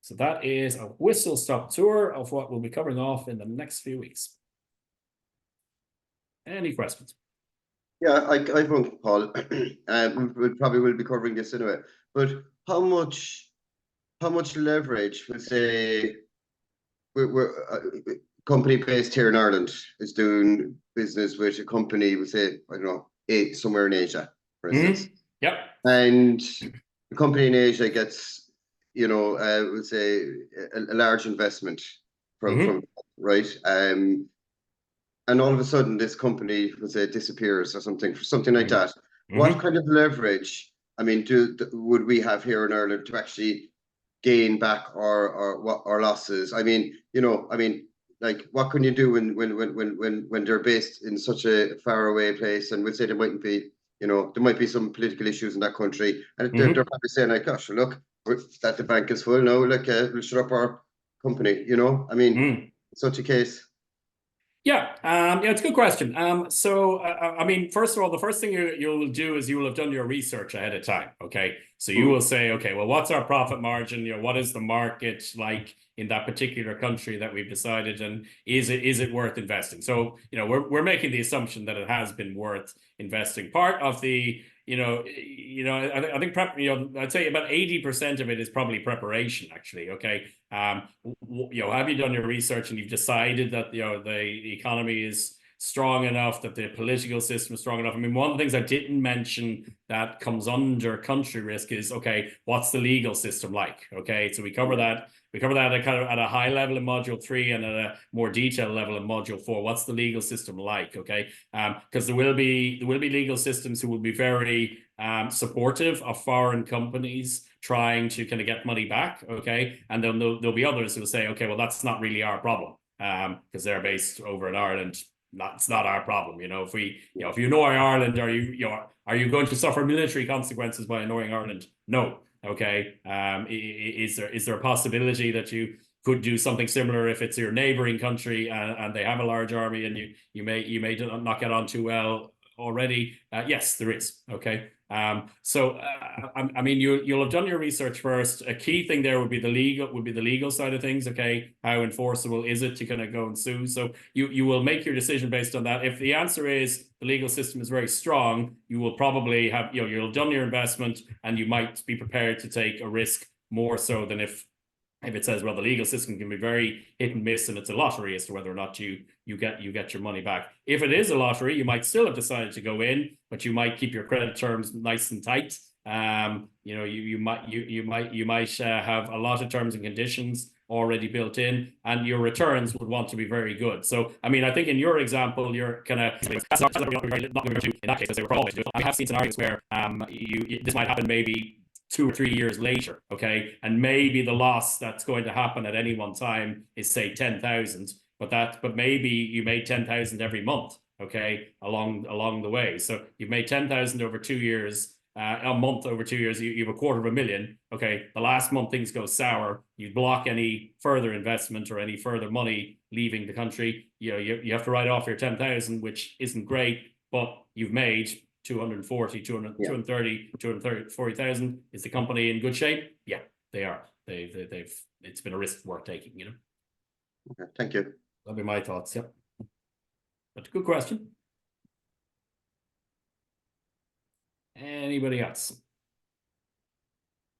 S6: So that is a whistle-stop tour of what we'll be covering off in the next few weeks. Any questions?
S3: Yeah, I won't, Paul. We probably will be covering this anyway. But how much leverage, let's say, we're a company based here in Ireland is doing business with a company, we say, I don't know, somewhere in Asia, for instance.
S6: Yep.
S3: And the company in Asia gets, we'll say a large investment from right. And all of a sudden this company, we'll say, disappears or something like that. What kind of leverage, I mean, would we have here in Ireland to actually gain back our losses? I mean, like, what can you do when they're based in such a far away place? And we'll say there mightn't be, you know, there might be some political issues in that country, and they're probably saying like, gosh, look, that the bank is full now, like, we'll shut up our company, you know? I mean, such a case.
S6: Yeah, it's a good question. I mean, first of all, the first thing you'll do is you will have done your research ahead of time. Okay, so you will say, okay, well, what's our profit margin? You know, what is the market like in that particular country that we've decided, and is it worth investing? So, you know, we're making the assumption that it has been worth investing. Part of the I think I'd say about 80% of it is probably preparation, actually. Okay. Have you done your research and you've decided that, the economy is strong enough, that the political system is strong enough? I mean, one of the things I didn't mention that comes under country risk is, okay, what's the legal system like? Okay. So we cover that. We cover that at a high level in module 3 and at a more detailed level in module 4. What's the legal system like? Okay, because there will be legal systems who will be very supportive of foreign companies trying to kind of get money back. Okay, and then there'll be others who will say, okay, well, that's not really our problem because they're based over in Ireland. It's not our problem. You know, if you annoy Ireland, are you going to suffer military consequences by annoying Ireland? No. Okay. Is there a possibility that you could do something similar if it's your neighboring country and they have a large army and you may not get on too well already? Yes, there is. Okay. I mean, you'll have done your research first. A key thing there would be the legal side of things. Okay, how enforceable is it to kind of go and sue? So you will make your decision based on that. If the answer is the legal system is very strong, you will probably have you'll have done your investment and you might be prepared to take a risk more so than if it says, well, the legal system can be very hit and miss and it's a lottery as to whether or not you get your money back. If it is a lottery, you might still have decided to go in, but you might keep your credit terms nice and tight. You might have a lot of terms and conditions already built in, and your returns would want to be very good. So, I mean, I think in your example, you're kind of that's not going to do in that case, as they were always do. I have seen scenarios where this might happen maybe 2 or 3 years later, okay, and maybe the loss that's going to happen at any one time is, say, 10,000, but maybe you made 10,000 every month, okay, along the way. So you've made 10,000 over 2 years, a month over 2 years. You have 250,000. Okay, the last month things go sour. You block any further investment or any further money leaving the country. You have to write off your 10,000, which isn't great, but you've made 240, 230, 240,000. Is the company in good shape? Yeah, they are. It's been a risk worth taking, you know.
S3: Okay, thank you.
S6: That'd be my thoughts. Yep. But good question. Anybody else?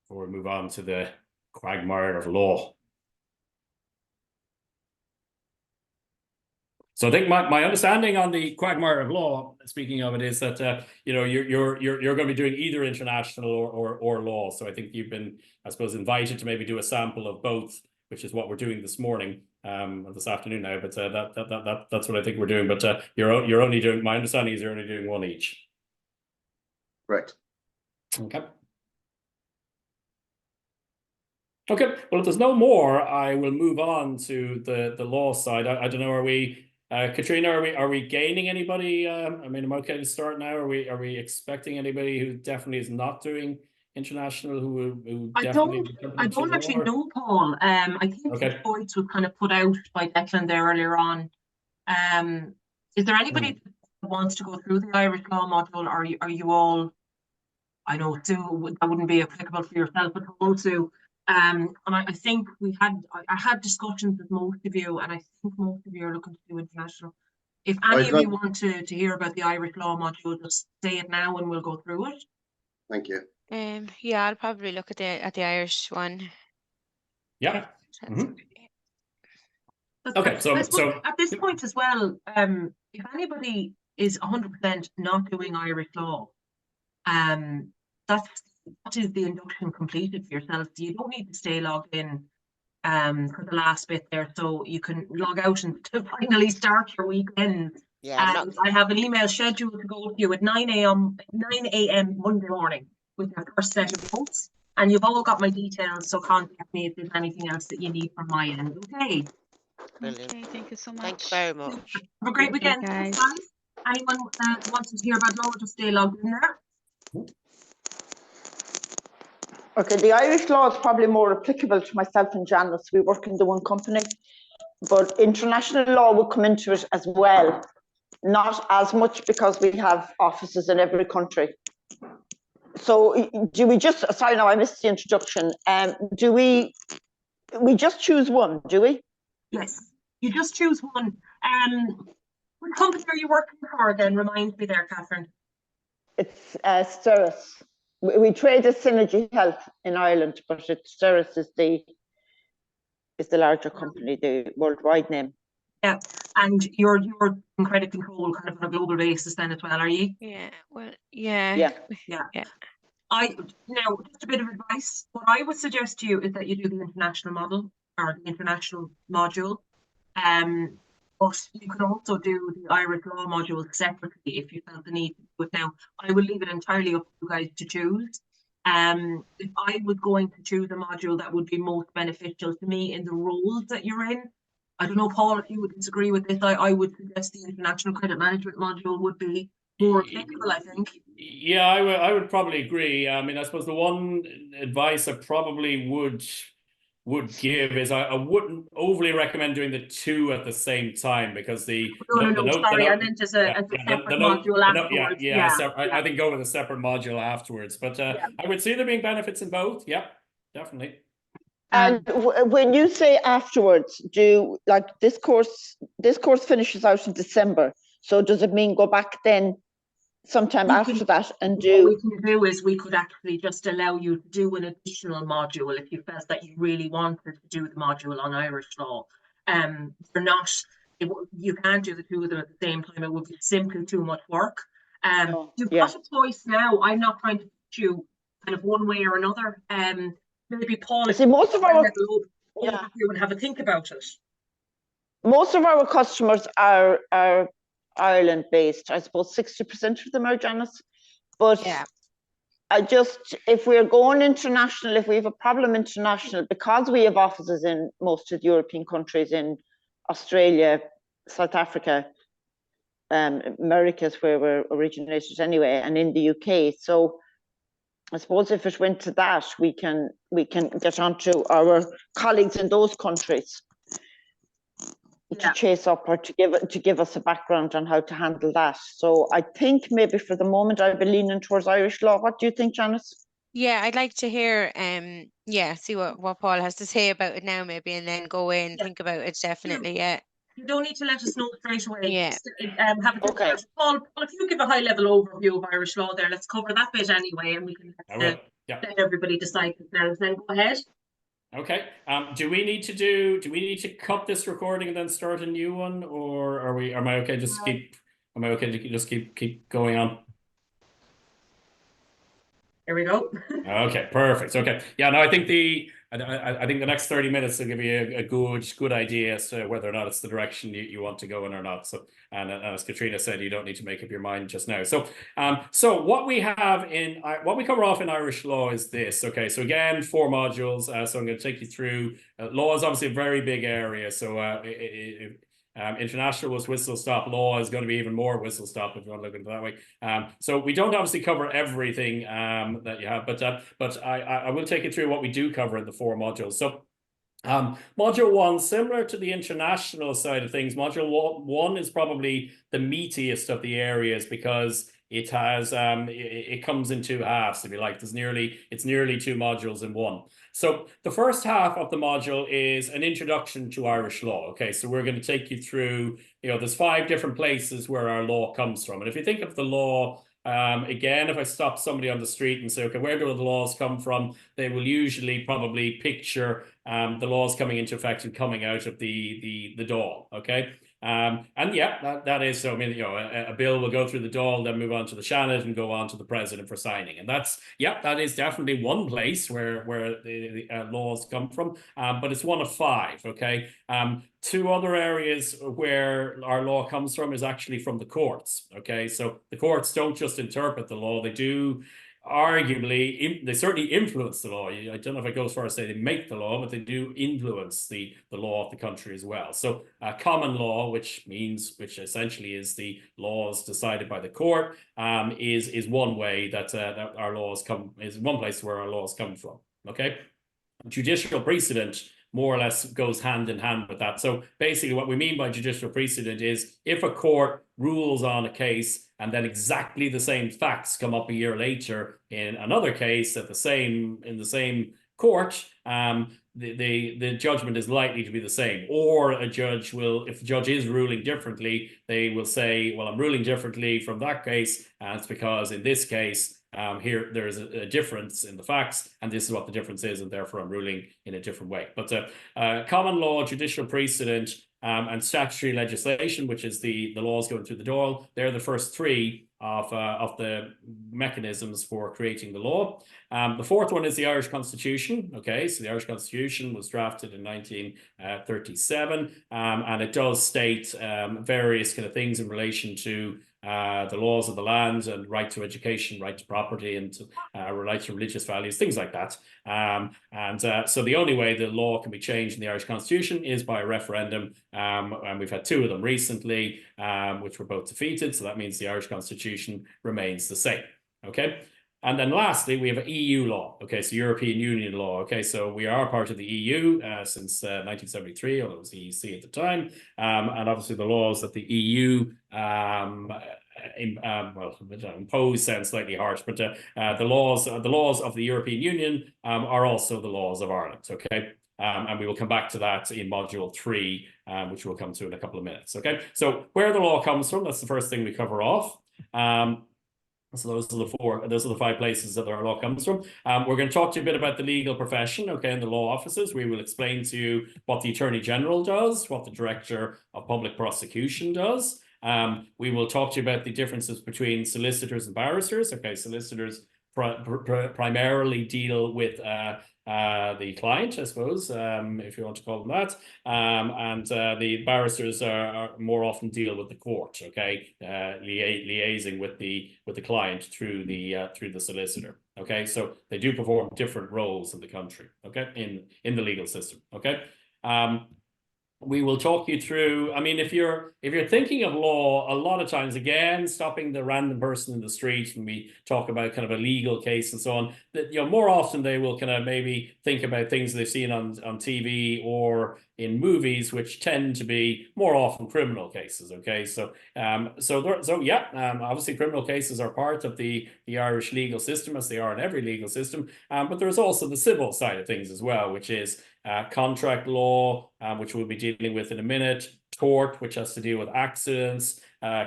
S6: Before we move on to the quagmire of law. So I think my understanding on the quagmire of law, speaking of it, is that you're going to be doing either international or law. So I think you've been, I suppose, invited to maybe do a sample of both, which is what we're doing this morning, this afternoon now. But that's what I think we're doing. But you're only doing. My understanding is you're only doing one each.
S3: Right.
S6: Okay. Okay. Well, if there's no more, I will move on to the law side. I don't know. Are we? Katrina, are we gaining anybody? I mean, I'm okay to start now. Are we expecting anybody who definitely is not doing international? Who
S1: I
S6: definitely
S1: don't actually know, Paul. I think the choice was kind of put out by Declan there earlier on. Is there anybody that wants to go through the Irish law module? Are you all? I know Sue, that wouldn't be applicable for yourself at all, Sue. And I think I had discussions with most of you, and I think most of you are looking to do international. If any of you want to hear about the Irish law module, just say it now and we'll go through it.
S3: Thank you.
S7: Yeah, I'll probably look at the Irish one.
S6: Yeah.
S1: Okay, so at this point as well, if anybody is 100% not doing Irish law, that is the induction completed for yourself. So you don't need to stay logged in for the last bit there, so you can log out and to finally start your weekend.
S5: Yeah,
S1: I have an email scheduled to go to you at 9 a.m. Monday morning with your first set of votes, and you've all got my details, so contact me if there's anything else that you need from my end. Okay.
S5: Brilliant.
S7: Okay, thank you so
S5: Thank you
S7: much.
S5: very much.
S1: Have a great
S7: Okay,
S1: weekend.
S7: guys.
S1: Thanks, guys. Anyone wanted to hear about law, just stay logged in there.
S4: Okay, the Irish law is probably more applicable to myself and Janice. We work in the one company, but international law will come into it as well. Not as much because we have offices in every country. So do we just, sorry, no, I missed the introduction. Do we just choose one, do we?
S1: Yes, you just choose one. What company are you working for again? Remind me there, Catherine.
S4: It's Ceres. We trade as Synergy Health in Ireland, but it's Ceres is the larger company, the worldwide name.
S1: Yeah, and you're in credit control kind of on a global basis then as well, are you?
S7: Yeah, well, yeah.
S4: Yeah.
S1: Yeah.
S7: Yeah.
S1: Now, just a bit of advice. What I would suggest to you is that you do the international model or the international module. But you could also do the Irish law module separately if you felt the need to do it. Now, I will leave it entirely up to you guys to choose. If I was going to choose a module that would be most beneficial to me in the roles that you're in, I don't know, Paul, if you would disagree with this, I would suggest the international credit management module would be more applicable, I think.
S6: Yeah, I would probably agree. I mean, I suppose the one advice I probably would give is I wouldn't overly recommend doing the two at the same time, because the
S1: Sorry, I meant as a separate module afterwards.
S6: I think go with a separate module afterwards. But I would see there being benefits in both. Yeah, definitely.
S4: And when you say afterwards, do like this course finishes out in December. So does it mean go back then sometime after that and do?
S1: What we can do is we could actually just allow you to do an additional module if you felt that you really wanted to do the module on Irish law. You're not, you can't do the two of them at the same time. It would be simply too much work. You've got a choice now. I'm not trying to put you kind of one way or another. Maybe Paul,
S4: see, most of our
S1: you would have a think about it.
S4: Most of our customers are Ireland based. I suppose 60% of them are, Janice. But
S7: yeah,
S4: if we're going international, if we have a problem international, because we have offices in most of the European countries, in Australia, South Africa, America's where we're originated anyway, and in the UK. So I suppose if it went to that, we can get onto our colleagues in those countries to chase up or to give us a background on how to handle that. So I think maybe for the moment I'll be leaning towards Irish law. What do you think, Janice?
S7: Yeah, I'd like to hear see what Paul has to say about it now, maybe, and then go in, think about it definitely. Yeah.
S1: You don't need to let us know straight away.
S7: Yeah.
S1: Just, have a think about it. Paul, if you give a high level overview of Irish law there, let's cover that bit anyway, and we can let everybody decide themselves. Then go ahead.
S6: Okay. Do we need to cut this recording and then start a new one, or am I okay to just keep going on?
S1: Here we go.
S6: Okay, perfect. Okay. Yeah, no, I think the next 30 minutes will give you a good idea as to whether or not it's the direction you want to go in or not. So, and as Katrina said, you don't need to make up your mind just now. So, so what we cover off in Irish law is this. Okay, so again, 4 modules. So I'm going to take you through. Law is obviously a very big area. So, international was whistle stop. Law is going to be even more whistle stop if you want to look at it that way. So we don't obviously cover everything that you have, but I will take you through what we do cover in the 4 modules. So module 1, similar to the international side of things, module 1 is probably the meatiest of the areas, because it has it comes in 2 halves, if you like. It's nearly 2 modules in one. So the first half of the module is an introduction to Irish law. Okay, so we're going to take you through, there's 5 different places where our law comes from. And if you think of the law, again, if I stop somebody on the street and say, okay, where do the laws come from? They will usually probably picture the laws coming into effect and coming out of the Dáil. Okay. And yeah, that is, so I mean, a bill will go through the Dáil, then move on to the Seanad and go on to the president for signing. And that is definitely one place where the laws come from, but it's one of 5. Okay. 2 other areas where our law comes from is actually from the courts. Okay, so the courts don't just interpret the law; they do arguably, they certainly influence the law. I don't know if I go as far as say they make the law, but they do influence the law of the country as well. So common law, which essentially is the laws decided by the court, is one way that our laws is one place where our laws come from. Okay, judicial precedent more or less goes hand in hand with that. So basically what we mean by judicial precedent is if a court rules on a case and then exactly the same facts come up a year later in another case in the same court, the judgment is likely to be the same. Or a judge will, if the judge is ruling differently, they will say, well, I'm ruling differently from that case, and it's because in this case, here there's a difference in the facts, and this is what the difference is, and therefore I'm ruling in a different way. But common law, judicial precedent, and statutory legislation, which is the laws going through the Dáil, they're the first three of the mechanisms for creating the law. The fourth one is the Irish Constitution. Okay, so the Irish Constitution was drafted in 1937, and it does state various kind of things in relation to the laws of the land and right to education, right to property, and right to religious values, things like that. So the only way the law can be changed in the Irish Constitution is by a referendum, and we've had two of them recently, which were both defeated. So that means the Irish Constitution remains the same. Okay. And then lastly, we have EU law. Okay, so European Union law. Okay, so we are part of the EU since 1973, although it was the EEC at the time. And obviously the laws that the EU impose sounds slightly harsh, but the laws of the European Union are also the laws of Ireland. Okay. And we will come back to that in module 3, which we'll come to in a couple of minutes. Okay, so where the law comes from, that's the first thing we cover off. So those are the 5 places that our law comes from. We're going to talk to you a bit about the legal profession, okay, and the law offices. We will explain to you what the Attorney General does, what the Director of Public Prosecution does. We will talk to you about the differences between solicitors and barristers. Okay, solicitors primarily deal with the client, I suppose, if you want to call them that, and the barristers are more often deal with the court. Okay, liaising with the client through the solicitor. Okay, so they do perform different roles in the country. Okay, in the legal system. Okay. We will talk you through, I mean, if you're thinking of law, a lot of times, again, stopping the random person in the street when we talk about kind of a legal case and so on, that, more often they will kind of maybe think about things they've seen on TV or in movies, which tend to be more often criminal cases. Okay, so obviously criminal cases are part of the Irish legal system, as they are in every legal system, but there's also the civil side of things as well, which is contract law, which we'll be dealing with in a minute, tort, which has to deal with accidents,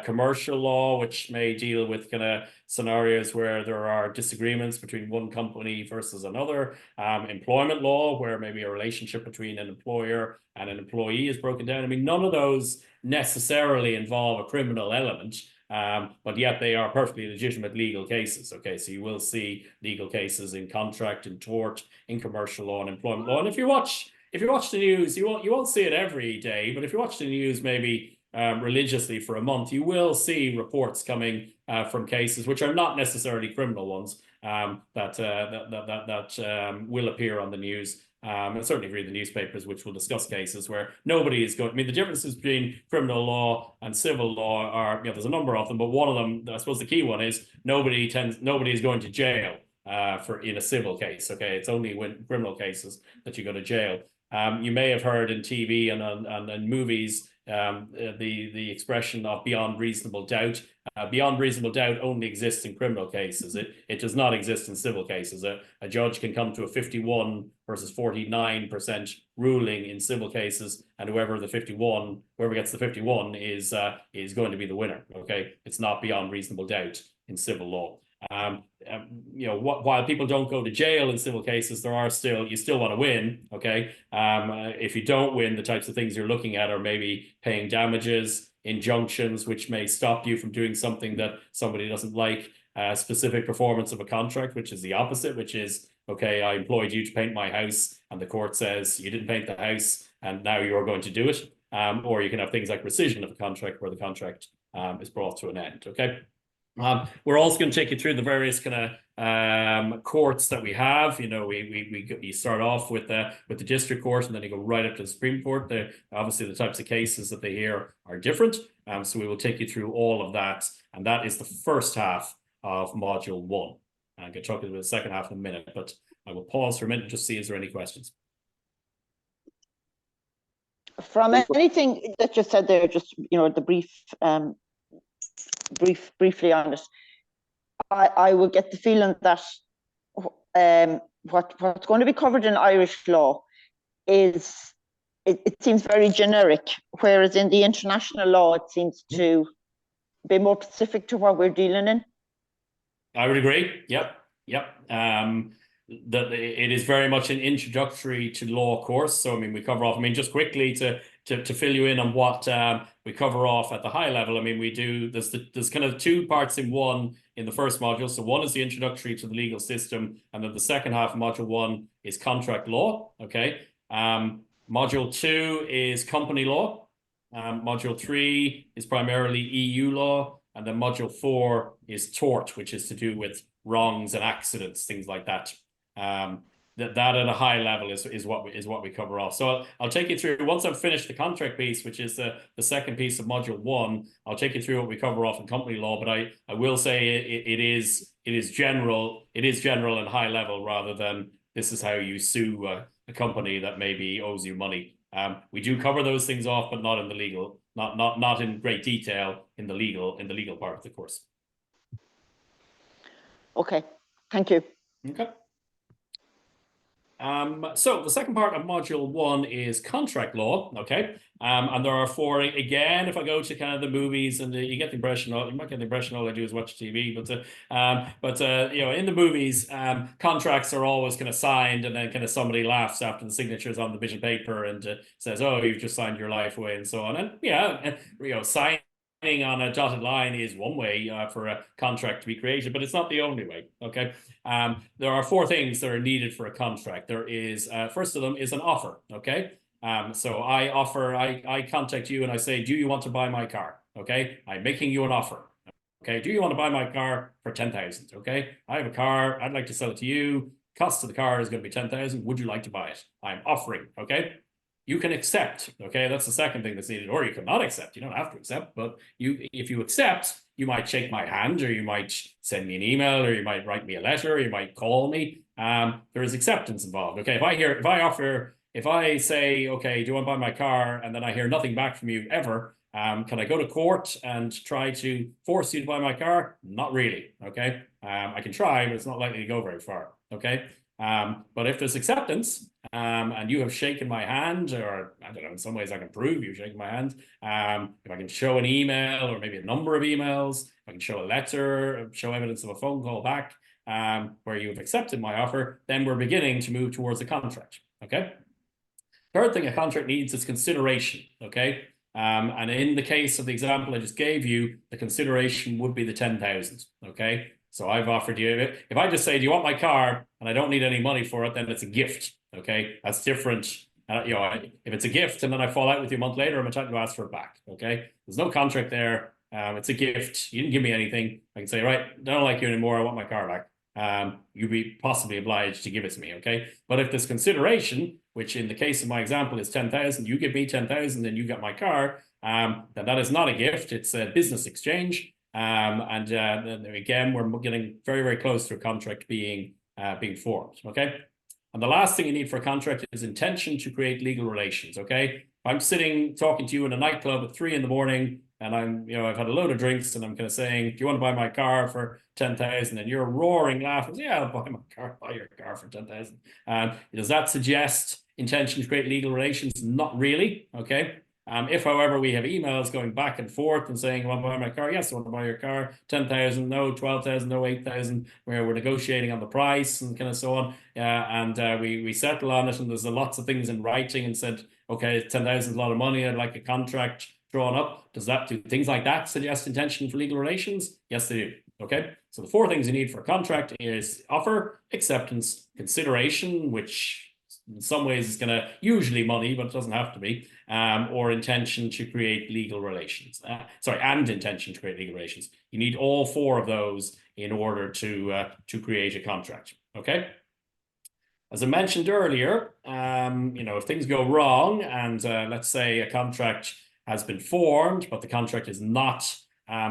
S6: commercial law, which may deal with kind of scenarios where there are disagreements between one company versus another, employment law, where maybe a relationship between an employer and an employee is broken down. I mean, none of those necessarily involve a criminal element, but yet they are perfectly legitimate legal cases. Okay, so you will see legal cases in contract, in tort, in commercial law and employment law. And if you watch the news, you won't see it every day, but if you watch the news maybe religiously for a month, you will see reports coming from cases which are not necessarily criminal ones, that will appear on the news. And certainly read the newspapers, which will discuss cases where nobody is going. I mean, the differences between criminal law and civil law are, there's a number of them, but one of them, I suppose the key one is nobody is going to jail in a civil case. Okay, it's only when criminal cases that you go to jail. You may have heard in TV and in movies the expression of beyond reasonable doubt. Beyond reasonable doubt only exists in criminal cases. It does not exist in civil cases. A judge can come to a 51 versus 49% ruling in civil cases, and whoever gets the 51 is going to be the winner. Okay, it's not beyond reasonable doubt in civil law. While people don't go to jail in civil cases, you still want to win. Okay, if you don't win, the types of things you're looking at are maybe paying damages, injunctions, which may stop you from doing something that somebody doesn't like, specific performance of a contract, which is the opposite, which is, okay, I employed you to paint my house, and the court says you didn't paint the house, and now you're going to do it. Or you can have things like rescission of a contract, where the contract is brought to an end. Okay. We're also going to take you through the various kind of courts that we have. You know, you start off with the district court, and then you go right up to the Supreme Court. Obviously the types of cases that they hear are different. So we will take you through all of that, and that is the first half of module 1. I'll get talking about the second half in a minute, but I will pause for a minute and just see is there any questions.
S4: From anything that you said there, just the briefly on it, I would get the feeling that what's going to be covered in Irish law is it seems very generic, whereas in the international law it seems to be more specific to what we're dealing in. I
S6: would agree. Yep. That it is very much an introductory to law course. So I mean, we cover off. I mean, just quickly to fill you in on what we cover off at the high level. I mean, we do there's kind of 2 parts in one in the first module. So one is the introductory to the legal system, and then the second half of module 1 is contract law. Okay. Module 2 is company law. Module 3 is primarily EU law, and then module 4 is tort, which is to do with wrongs and accidents, things like that. That at a high level is what we cover off. So I'll take you through, once I've finished the contract piece, which is the second piece of module 1, I'll take you through what we cover off in company law. But I will say it is general and high level, rather than this is how you sue a company that maybe owes you money. We do cover those things off, but not in the legal, not in great detail in the legal part of the course.
S4: Okay, thank you.
S6: Okay. So the second part of module 1 is contract law. Okay. And there are 4, again, if I go to kind of the movies, and you get the impression, you might get the impression all I do is watch TV, but in the movies, contracts are always kind of signed, and then kind of somebody laughs after the signature's on the bit of paper and says, oh, you've just signed your life away, and so on. And signing on a dotted line is one way for a contract to be created, but it's not the only way. Okay. There are 4 things that are needed for a contract. There is, first of them is an offer. Okay. So I contact you and I say, do you want to buy my car? Okay. I'm making you an offer. Okay. Do you want to buy my car for 10,000? Okay. I have a car. I'd like to sell it to you. Cost of the car is going to be 10,000. Would you like to buy it? I'm offering. Okay. You can accept. Okay. That's the second thing that's needed, or you cannot accept. You don't have to accept, but if you accept, you might shake my hand, or you might send me an email, or you might write me a letter, or you might call me. There is acceptance involved. Okay. If I say, okay, do you want to buy my car? And then I hear nothing back from you ever. Can I go to court and try to force you to buy my car? Not really. Okay. I can try, but it's not likely to go very far. Okay. But if there's acceptance, and you have shaken my hand, or I don't know, in some ways I can prove you've shaken my hand. If I can show an email, or maybe a number of emails, if I can show a letter, show evidence of a phone call back, where you have accepted my offer, then we're beginning to move towards a contract. Okay. Third thing a contract needs is consideration. Okay. And in the case of the example I just gave you, the consideration would be the 10,000. Okay. So I've offered you, if I just say, do you want my car? And I don't need any money for it, then it's a gift. Okay. That's different. If it's a gift and then I fall out with you a month later, I'm entitled to ask for it back. Okay. There's no contract there. It's a gift. You didn't give me anything. I can say, right, I don't like you anymore. I want my car back. You'd be possibly obliged to give it to me. Okay. But if there's consideration, which in the case of my example is 10,000, you give me 10,000 and you get my car, then that is not a gift. It's a business exchange. And again, we're getting very, very close to a contract being formed. Okay. And the last thing you need for a contract is intention to create legal relations. Okay. If I'm sitting talking to you in a nightclub at 3 a.m. and I've had a load of drinks and I'm kind of saying, do you want to buy my car for 10,000? And you're roaring, laughing. Yeah, I'll buy your car for 10,000. Does that suggest intention to create legal relations? Not really. Okay. If, however, we have emails going back and forth and saying, you want to buy my car? Yes, I want to buy your car. 10,000, no, 12,000, no, 8,000, where we're negotiating on the price and kind of so on. And we settle on it, and there's lots of things in writing and said, okay, 10,000 is a lot of money. I'd like a contract drawn up. Does that do things like that suggest intention for legal relations? Yes, they do. Okay. So the 4 things you need for a contract is offer, acceptance, consideration, which in some ways is going to usually money, but it doesn't have to be, or intention to create legal relations. And intention to create legal relations. You need all 4 of those in order to create a contract. Okay. As I mentioned earlier, if things go wrong and let's say a contract has been formed, but the contract is not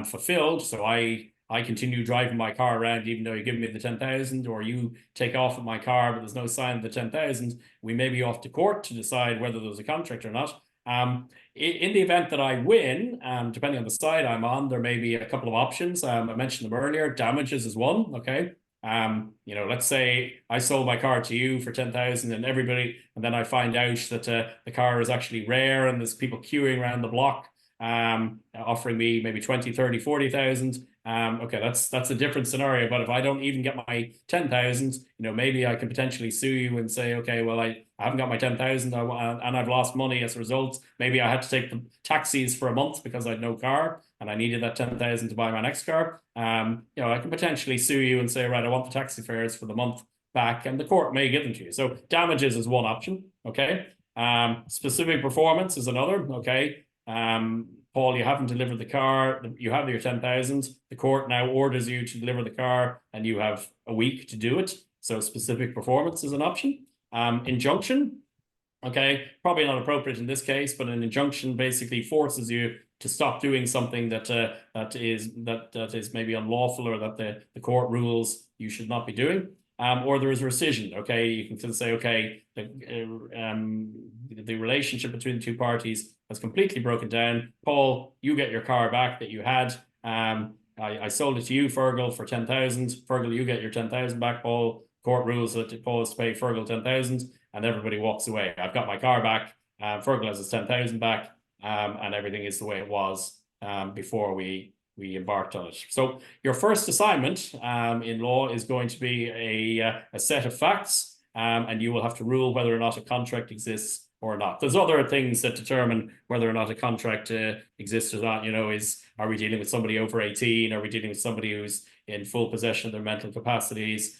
S6: fulfilled, so I continue driving my car around even though you give me the 10,000, or you take off with my car but there's no sign of the 10,000, we may be off to court to decide whether there's a contract or not. In the event that I win, depending on the side I'm on, there may be a couple of options. I mentioned them earlier. Damages is one. Okay. Let's say I sold my car to you for 10,000 and then I find out that the car is actually rare and there's people queuing around the block offering me maybe 20, 30, 40,000. Okay, that's a different scenario. But if I don't even get my 10,000, maybe I can potentially sue you and say, okay, well, I haven't got my 10,000 and I've lost money as a result. Maybe I had to take the taxis for a month because I had no car and I needed that 10,000 to buy my next car. I can potentially sue you and say, right, I want the taxi fares for the month back, and the court may give them to you. So damages is one option. Okay. Specific performance is another. Okay. Paul, you haven't delivered the car, you have your 10,000, the court now orders you to deliver the car and you have a week to do it. So specific performance is an option. Injunction, okay, probably not appropriate in this case, but an injunction basically forces you to stop doing something that is maybe unlawful, or that the court rules you should not be doing. Or there is rescission. Okay, you can say, okay, the relationship between the two parties has completely broken down. Paul, you get your car back that you had. I sold it to you, Fergal, for 10,000. Fergal, you get your 10,000 back. Paul, court rules that Paul has to pay Fergal 10,000, and everybody walks away. I've got my car back. Fergal has his 10,000 back, and everything is the way it was before we embarked on it. So your first assignment in law is going to be a set of facts, and you will have to rule whether or not a contract exists or not. There's other things that determine whether or not a contract exists or not. Are we dealing with somebody over 18? Are we dealing with somebody who's in full possession of their mental capacities?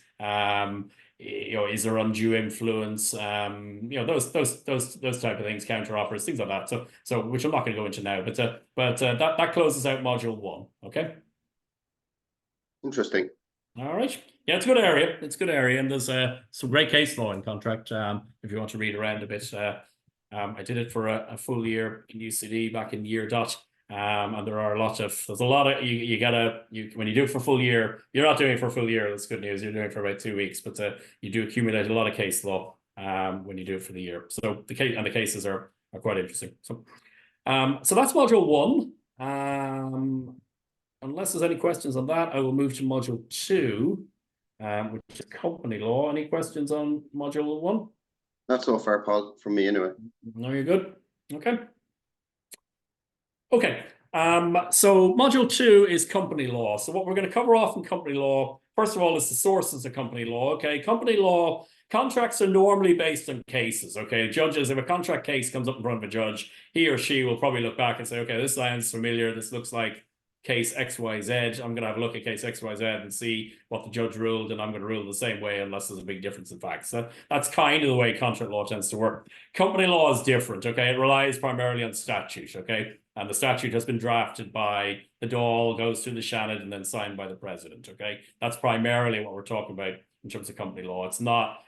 S6: Is there undue influence? Those type of things, counter offers, things like that. So which I'm not going to go into now, but that closes out module 1. Okay.
S3: Interesting.
S6: All right. Yeah, it's a good area. It's a good area, and there's some great case law in contract. If you want to read around a bit, I did it for a full year in UCD back in year dot. And there's a lot of when you do it for a full year, you're not doing it for a full year. That's good news. You're doing it for about 2 weeks, but you do accumulate a lot of case law when you do it for the year. So the cases are quite interesting. So that's module 1. Unless there's any questions on that, I will move to module 2, which is company law. Any questions on module 1?
S3: Not so far, Paul, from me anyway.
S6: No, you're good. Okay. Okay, so module 2 is company law. So what we're going to cover off in company law, first of all, is the sources of company law. Okay, company law, contracts are normally based on cases. Okay, judges, if a contract case comes up in front of a judge, he or she will probably look back and say, okay, this sounds familiar. This looks like case XYZ. I'm going to have a look at case XYZ and see what the judge ruled, and I'm going to rule the same way unless there's a big difference in facts. So that's kind of the way contract law tends to work. Company law is different. Okay, it relies primarily on statute. Okay. And the statute has been drafted by the Dáil, goes through the Seanad, and then signed by the president. Okay, that's primarily what we're talking about in terms of company law. It's not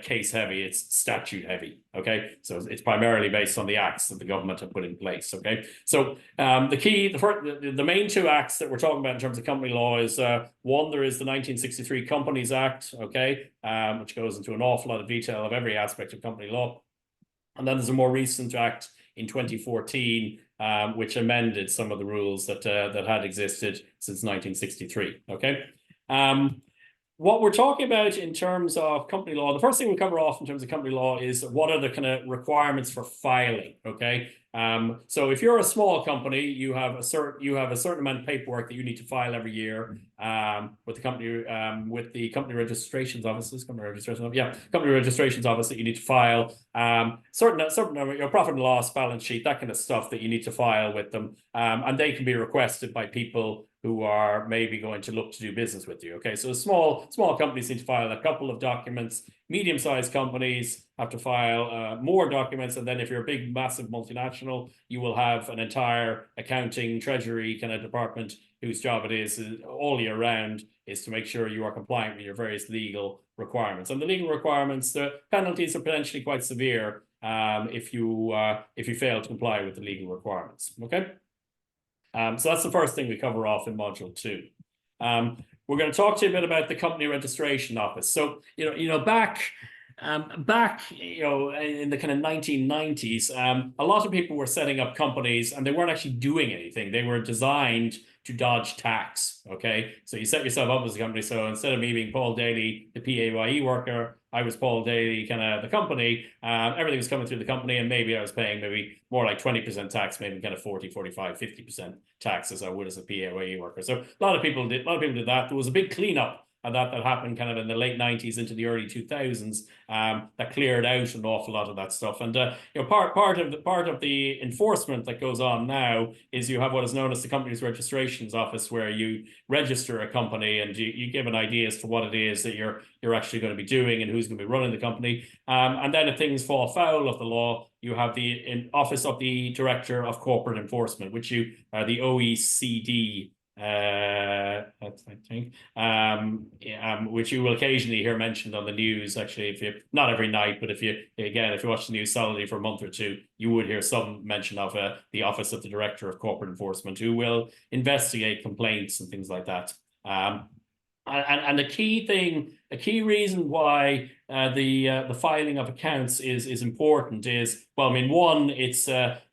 S6: case heavy; it's statute heavy. Okay, so it's primarily based on the acts that the government have put in place. Okay, so the main 2 acts that we're talking about in terms of company law is one, there is the 1963 Companies Act. Okay, which goes into an awful lot of detail of every aspect of company law, and then there's a more recent act in 2014. Which amended some of the rules that had existed since 1963. Okay. What we're talking about in terms of company law, the first thing we cover off in terms of company law is what are the kind of requirements for filing. Okay. So if you're a small company, you have a certain amount of paperwork that you need to file every year with the company registrations offices, company registrations office that you need to file. Certain your profit and loss balance sheet, that kind of stuff that you need to file with them, and they can be requested by people who are maybe going to look to do business with you. Okay, so small companies need to file a couple of documents. Medium-sized companies have to file more documents, and then if you're a big, massive multinational, you will have an entire accounting, treasury kind of department whose job it is all year round is to make sure you are compliant with your various legal requirements. And the legal requirements, the penalties are potentially quite severe if you fail to comply with the legal requirements. Okay. So that's the first thing we cover off in module 2. We're going to talk to you a bit about the company registration office. So back in the kind of 1990s, a lot of people were setting up companies and they weren't actually doing anything. They were designed to dodge tax. Okay, so you set yourself up as a company. So instead of me being Paul Daly, the PAYE worker, I was Paul Daly, kind of the company. Everything was coming through the company, and maybe I was paying maybe more like 20% tax, maybe kind of 40, 45, 50% tax as I would as a PAYE worker. So a lot of people did that. There was a big cleanup that happened kind of in the late 90s into the early 2000s that cleared out an awful lot of that stuff. And part of the enforcement that goes on now is you have what is known as the Companies Registrations Office, where you register a company and you give an idea as to what it is that you're actually going to be doing and who's going to be running the company. And then if things fall foul of the law, you have the Office of the Director of Corporate Enforcement, which the OECD. I think, which you will occasionally hear mentioned on the news. Actually, if you not every night, but if you watch the news solidly for a month or two, you would hear some mention of the Office of the Director of Corporate Enforcement, who will investigate complaints and things like that. And a key reason why the filing of accounts is important is, well, I mean, one,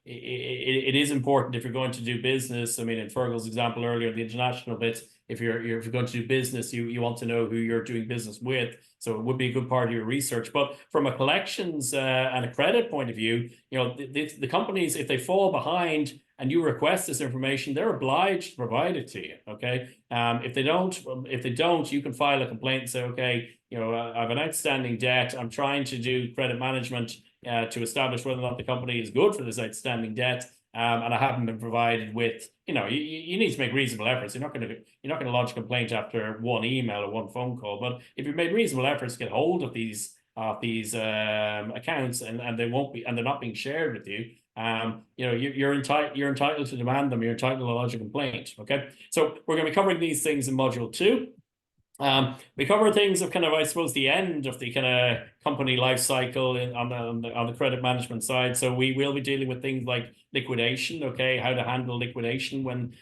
S6: it is important if you're going to do business. I mean, in Fergal's example earlier, the international bit, if you're going to do business, you want to know who you're doing business with. So it would be a good part of your research. But from a collections and a credit point of view, the companies, if they fall behind and you request this information, they're obliged to provide it to you. Okay. If they don't, you can file a complaint and say, okay, I have an outstanding debt. I'm trying to do credit management to establish whether or not the company is good for this outstanding debt. And I haven't been provided with, you need to make reasonable efforts. You're not going to lodge a complaint after one email or one phone call. But if you've made reasonable efforts to get hold of these accounts and they're not being shared with you, you're entitled to demand them. You're entitled to lodge a complaint. Okay, so we're going to be covering these things in module 2. We cover things of kind of, I suppose, the end of the kind of company life cycle on the credit management side. So we will be dealing with things like liquidation. Okay, how to handle liquidation when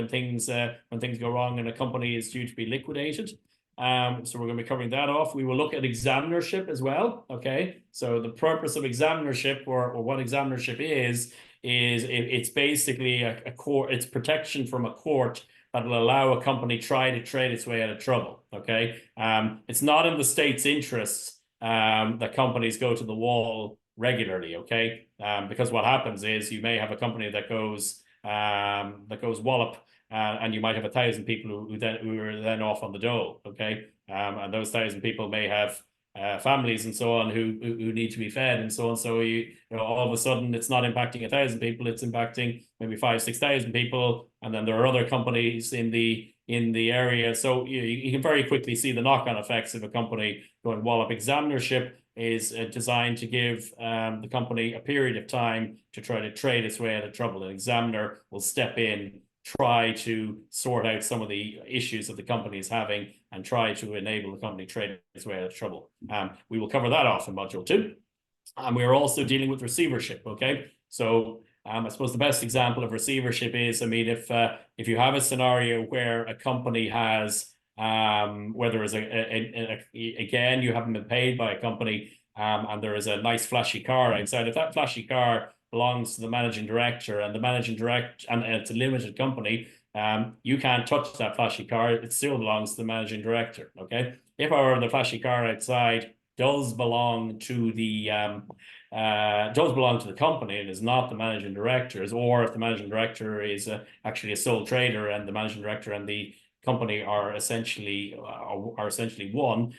S6: things go wrong and a company is due to be liquidated. So we're going to be covering that off. We will look at examinership as well. Okay, so the purpose of examinership, or what examinership is it's basically a court. It's protection from a court that will allow a company try to trade its way out of trouble. Okay, it's not in the state's interests that companies go to the wall regularly. Okay, because what happens is you may have a company that goes wallop. And you might have 1,000 people who are then off on the dole. Okay, and those 1,000 people may have families and so on who need to be fed and so on. So all of a sudden it's not impacting 1,000 people; it's impacting maybe 5,000-6,000 people, and then there are other companies in the area. So you can very quickly see the knock-on effects of a company going wallop. Examinership is designed to give the company a period of time to try to trade its way out of trouble. An examiner will step in, try to sort out some of the issues that the company is having, and try to enable the company trade its way out of trouble. We will cover that off in module 2. And we are also dealing with receivership. Okay, so I suppose the best example of receivership is, I mean, if you have a scenario where a company has where there is again, you haven't been paid by a company, and there is a nice flashy car outside. If that flashy car belongs to the managing director, and the managing director, and it's a limited company, you can't touch that flashy car. It still belongs to the managing director. Okay, if however the flashy car outside does belong to the company and is not the managing director's, or if the managing director is actually a sole trader and the managing director and the company are essentially one,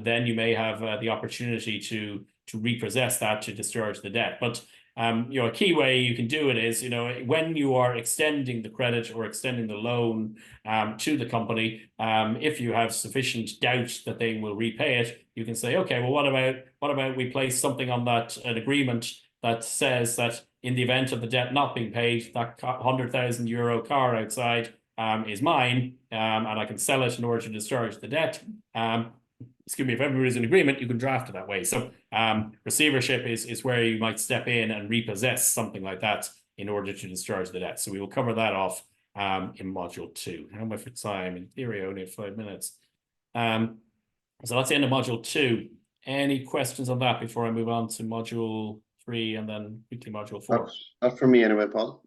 S6: then you may have the opportunity to repossess that, to discharge the debt. But a key way you can do it is, when you are extending the credit or extending the loan to the company, if you have sufficient doubt that they will repay it, you can say, okay, well, what about we place something on an agreement that says that in the event of the debt not being paid, that €100,000 car outside is mine, and I can sell it in order to discharge the debt. Excuse me, if everybody's in agreement, you can draft it that way. So receivership is where you might step in and repossess something like that in order to discharge the debt. So we will cover that off in module 2. How much for time? In theory, I only have 5 minutes. So that's the end of module 2. Any questions on that before I move on to module 3 and then quickly module 4?
S3: Not for me anyway, Paul.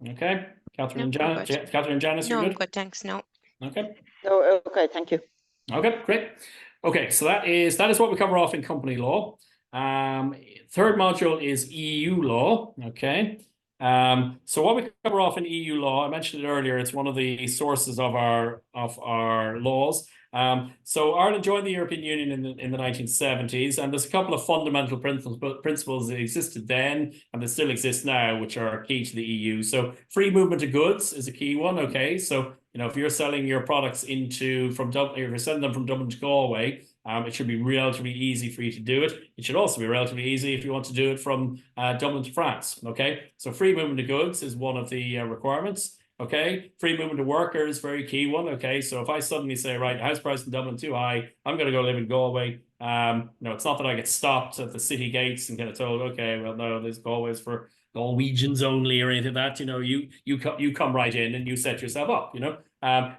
S6: Okay, Catherine and
S7: No,
S6: Janice. Catherine and Janice,
S7: No,
S6: you're
S7: I'm
S6: good?
S7: good, thanks. No.
S6: Okay.
S4: No, okay, thank you.
S6: Okay, great. Okay, so that is what we cover off in company law. Third module is EU law. Okay. So what we cover off in EU law, I mentioned it earlier, it's one of the sources of our laws. So Ireland joined the European Union in the 1970s, and there's a couple of fundamental principles that existed then and that still exist now, which are key to the EU. So free movement of goods is a key one. Okay, so if you're selling your products if you're sending them from Dublin to Galway, it should be relatively easy for you to do it. It should also be relatively easy if you want to do it from Dublin to France. Okay, so free movement of goods is one of the requirements. Okay, free movement of workers, very key one. Okay, so if I suddenly say, right, house price in Dublin too high, I'm going to go live in Galway. It's not that I get stopped at the city gates and kind of told, okay, well, no, this Galway's for Norwegians only or anything like that. You come right in and you set yourself up.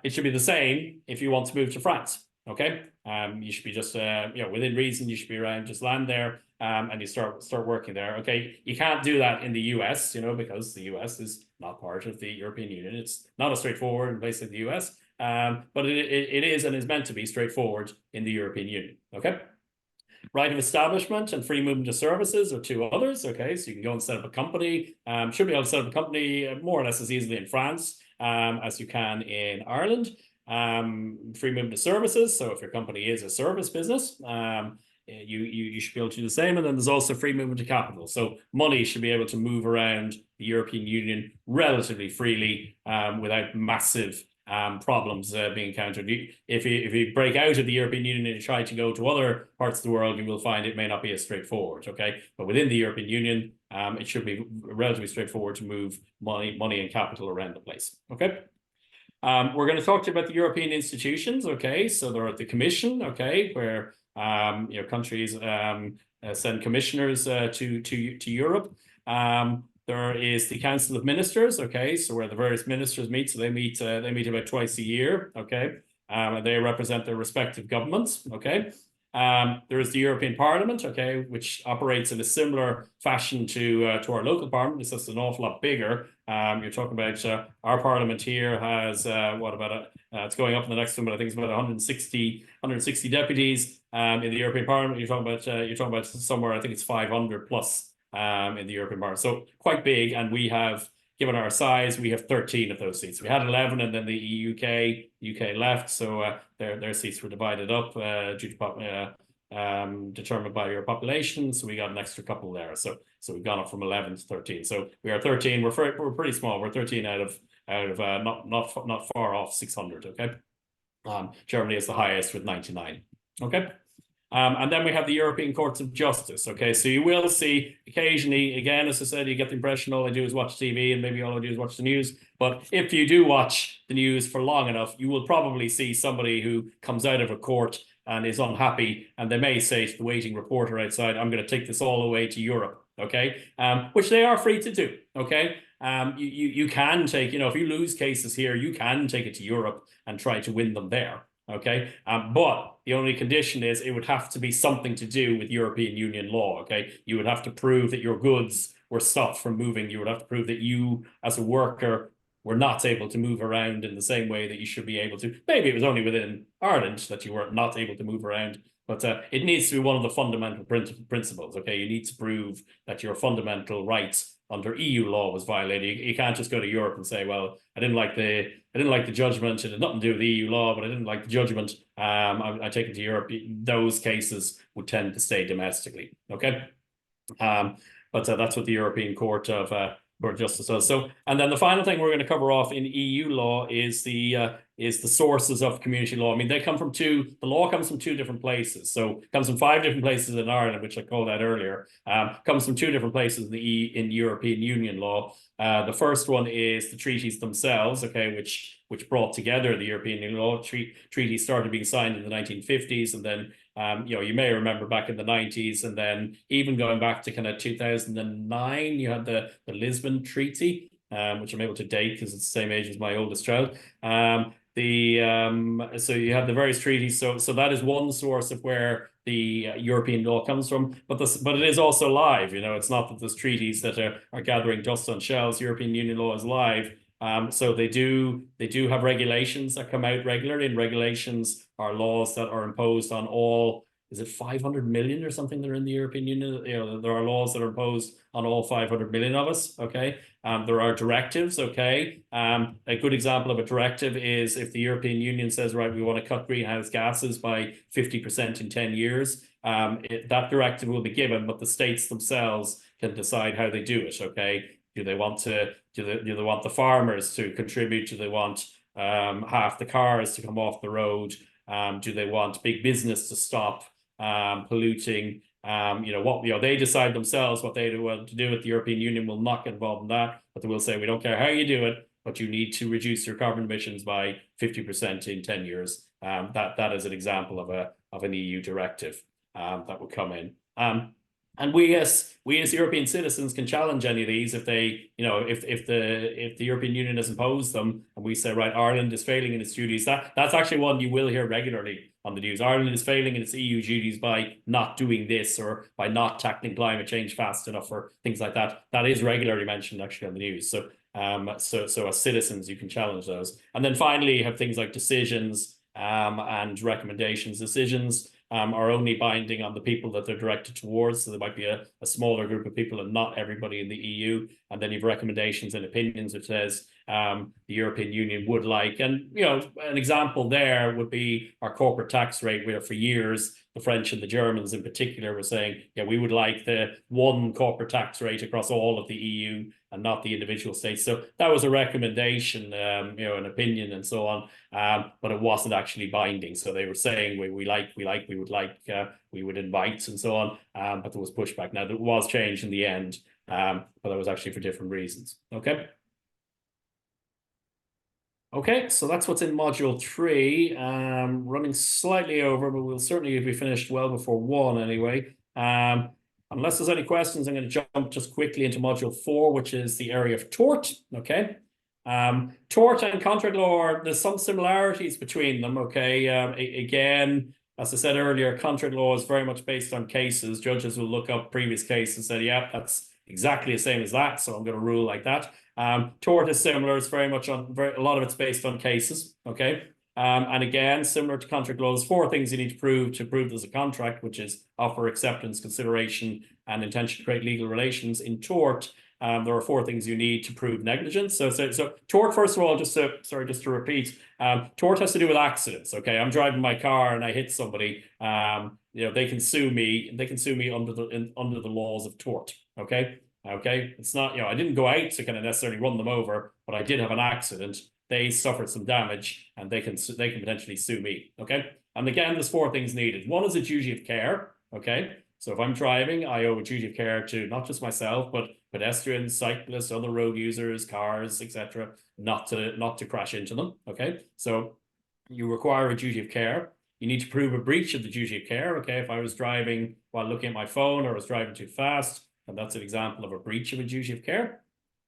S6: It should be the same if you want to move to France. Okay, you should be just within reason. You should be around, just land there, and you start working there. Okay, you can't do that in the US, because the US is not part of the European Union. It's not as straightforward in places like the US, but it is and is meant to be straightforward in the European Union. Okay. Right of establishment and free movement of services are two others. Okay, so you can go and set up a company. Should be able to set up a company more or less as easily in France as you can in Ireland. Free movement of services. So if your company is a service business, you should be able to do the same. And then there's also free movement of capital. So money should be able to move around the European Union relatively freely without massive problems being encountered. If you break out of the European Union and you try to go to other parts of the world, you will find it may not be as straightforward. Okay, but within the European Union, it should be relatively straightforward to move money and capital around the place. Okay. We're going to talk to you about the European institutions. Okay, so there are the Commission. Okay, where countries send commissioners to Europe. There is the Council of Ministers. Okay, so where the various ministers meet. So they meet about twice a year. Okay, and they represent their respective governments. Okay. There is the European Parliament, okay, which operates in a similar fashion to our local parliament. It's just an awful lot bigger. You're talking about our parliament here has it's going up in the next one, but I think it's about 160 deputies. In the European Parliament, you're talking about somewhere, I think it's 500 plus in the European Parliament. So quite big, and we have, given our size, we have 13 of those seats. We had 11, and then the UK left, so their seats were divided up due to determined by your population. So we got an extra couple there. So we've gone up from 11 to 13. So we are 13. We're pretty small. We're 13 out of not far off 600. Okay. Germany is the highest with 99. Okay. And then we have the European Courts of Justice. Okay, so you will see occasionally, again, as I said, you get the impression all I do is watch TV and maybe all I do is watch the news. But if you do watch the news for long enough, you will probably see somebody who comes out of a court and is unhappy, and they may say to the waiting reporter outside, I'm going to take this all the way to Europe. Okay, which they are free to do. Okay, you can take, if you lose cases here, you can take it to Europe and try to win them there. Okay, but the only condition is it would have to be something to do with European Union law. Okay, you would have to prove that your goods were stopped from moving. You would have to prove that you, as a worker, were not able to move around in the same way that you should be able to. Maybe it was only within Ireland that you were not able to move around, but it needs to be one of the fundamental principles. Okay, you need to prove that your fundamental rights under EU law was violated. You can't just go to Europe and say, well, I didn't like the judgment. It had nothing to do with the EU law, but I didn't like the judgment. I take it to Europe. Those cases would tend to stay domestically. Okay. but that's what the European Court of Justice does. So, and then the final thing we're going to cover off in EU law is the sources of community law. I mean, they come from the law comes from two different places. So it comes from 5 different places in Ireland, which I called out earlier. Comes from 2 different places in European Union law. The first one is the treaties themselves, okay, which brought together the European Union law. Treaties started being signed in the 1950s, and then you may remember back in the 90s, and then even going back to kind of 2009, you had the Lisbon Treaty, which I'm able to date because it's the same age as my oldest child. So you have the various treaties. So that is one source of where the European law comes from. But it is also live. It's not that there's treaties that are gathering dust on shelves. European Union law is live. So they do have regulations that come out regularly, and regulations are laws that are imposed on all. Is it 500 million or something that are in the European Union? There are laws that are imposed on all 500 million of us. Okay. There are directives. Okay. A good example of a directive is if the European Union says, right, we want to cut greenhouse gases by 50% in 10 years. That directive will be given, but the states themselves can decide how they do it. Okay. Do they want the farmers to contribute? Do they want half the cars to come off the road? Do they want big business to stop polluting? They decide themselves what they want to do. With the European Union will not get involved in that, but they will say, we don't care how you do it, but you need to reduce your carbon emissions by 50% in 10 years. That is an example of an EU directive that would come in. And we as European citizens can challenge any of these if they, if the European Union has imposed them, and we say, right, Ireland is failing in its duties. That's actually one you will hear regularly on the news. Ireland is failing in its EU duties by not doing this, or by not tackling climate change fast enough, or things like that. That is regularly mentioned actually on the news. So as citizens, you can challenge those. And then finally, you have things like decisions and recommendations. Decisions are only binding on the people that they're directed towards. So there might be a smaller group of people and not everybody in the EU. And then you have recommendations and opinions, which says the European Union would like. And, an example there would be our corporate tax rate, where for years, the French and the Germans in particular were saying, yeah, we would like the one corporate tax rate across all of the EU and not the individual states. So that was a recommendation, an opinion and so on, but it wasn't actually binding. So they were saying we would invite and so on, but there was pushback. Now, there was change in the end, but that was actually for different reasons. Okay, so that's what's in module 3. Running slightly over, but we'll certainly be finished well before 1 anyway. Unless there's any questions, I'm going to jump just quickly into module 4, which is the area of tort. Okay. Tort and contract law, there's some similarities between them. Okay. Again, as I said earlier, contract law is very much based on cases. Judges will look up previous cases and say, yeah, that's exactly the same as that, so I'm going to rule like that. Tort is similar. It's very much a lot of it's based on cases. Okay. And again, similar to contract laws, 4 things you need to prove there's a contract, which is offer, acceptance, consideration, and intention to create legal relations. In tort, there are 4 things you need to prove negligence. So tort, first of all, just to repeat, tort has to do with accidents. Okay, I'm driving my car and I hit somebody. They can sue me. They can sue me under the laws of tort. Okay. It's not, I didn't go out to kind of necessarily run them over, but I did have an accident. They suffered some damage, and they can potentially sue me. Okay. And again, there's 4 things needed. One is a duty of care. Okay. So if I'm driving, I owe a duty of care to not just myself, but pedestrians, cyclists, other road users, cars, etc., not to crash into them. Okay. So you require a duty of care. You need to prove a breach of the duty of care. Okay. If I was driving while looking at my phone, or I was driving too fast, and that's an example of a breach of a duty of care.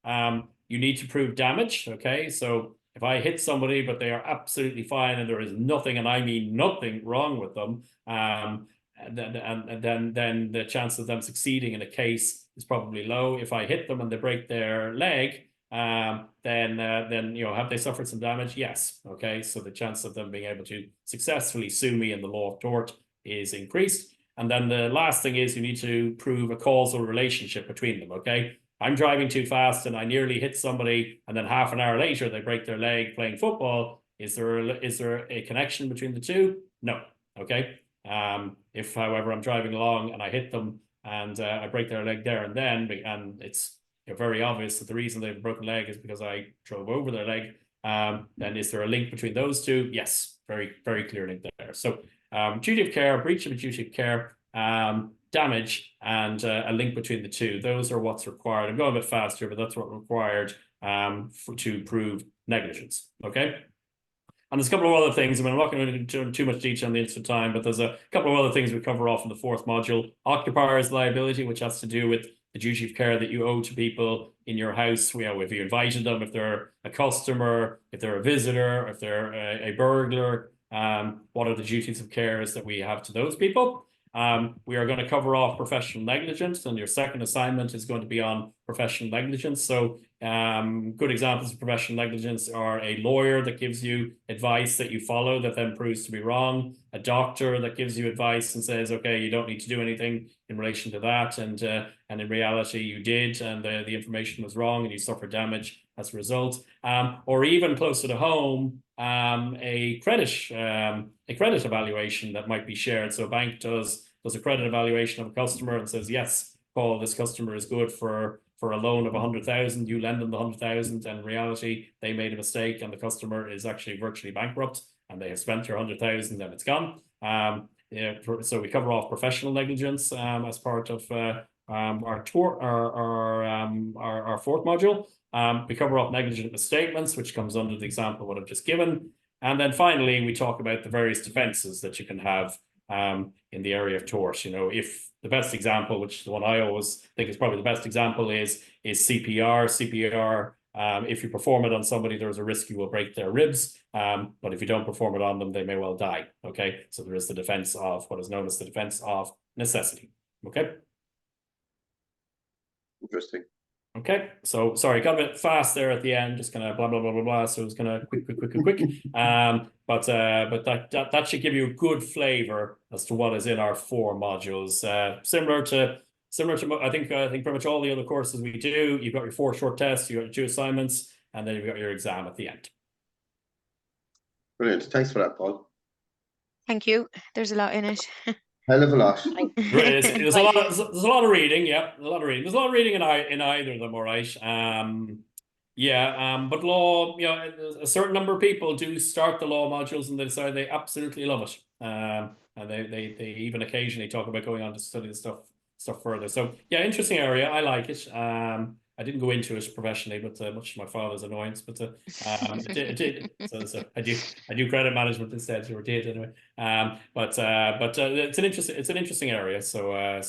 S6: You need to prove damage. Okay. So if I hit somebody, but they are absolutely fine and there is nothing, and I mean nothing wrong with them, then the chance of them succeeding in a case is probably low. If I hit them and they break their leg, then have they suffered some damage? Yes. Okay. So the chance of them being able to successfully sue me in the law of tort is increased. And then the last thing is you need to prove a causal relationship between them. Okay. I'm driving too fast and I nearly hit somebody, and then half an hour later they break their leg playing football. Is there a connection between the two? No. Okay. If, however, I'm driving along and I hit them and I break their leg there and then, and it's very obvious that the reason they have a broken leg is because I drove over their leg, then is there a link between those two? Yes, very, very clear link there. So duty of care, breach of a duty of care, damage, and a link between the two. Those are what's required. I'm going a bit faster, but that's what's required to prove negligence. Okay. And there's a couple of other things. I mean, I'm not going to go into too much detail in the interest of time, but there's a couple of other things we cover off in the fourth module. Occupier's liability, which has to do with the duty of care that you owe to people in your house. If you invited them, if they're a customer, if they're a visitor, if they're a burglar, what are the duties of care that we have to those people? We are going to cover off professional negligence, and your second assignment is going to be on professional negligence. So good examples of professional negligence are a lawyer that gives you advice that you follow that then proves to be wrong, a doctor that gives you advice and says, okay, you don't need to do anything in relation to that, and in reality you did, and the information was wrong and you suffered damage as a result. Or even closer to home, a credit evaluation that might be shared. So a bank does a credit evaluation of a customer and says, yes, Paul, this customer is good for a loan of 100,000, you lend them the 100,000, and in reality they made a mistake and the customer is actually virtually bankrupt and they have spent your 100,000 and it's gone. So we cover off professional negligence as part of our fourth module. We cover off negligent misstatements, which comes under the example what I've just given. And then finally, we talk about the various defenses that you can have in the area of tort. If the best example, which is the one I always think is probably the best example, is CPR. CPR, if you perform it on somebody, there's a risk you will break their ribs. But if you don't perform it on them, they may well die. Okay, so there is the defense of what is known as the defense of necessity. Okay.
S3: Interesting.
S6: Okay, so sorry, got a bit fast there at the end, just kind of blah blah blah blah blah. So it's kind of quick. But that should give you a good flavor as to what is in our four modules. Similar to I think pretty much all the other courses we do. You've got your 4 short tests, you got your 2 assignments, and then you've got your exam at the end.
S3: Brilliant. Thanks for that, Paul.
S7: Thank you. There's a lot in it.
S3: Hell of a lot.
S6: There's a lot of reading. Yeah, a lot of reading. There's a lot of reading in either of them. All right. But law, a certain number of people do start the law modules and they decide they absolutely love it. And they even occasionally talk about going on to study the stuff further. So yeah, interesting area. I like it. I didn't go into it professionally, but much to my father's annoyance. But it did. So I do credit management instead, or did anyway. But it's an interesting area. So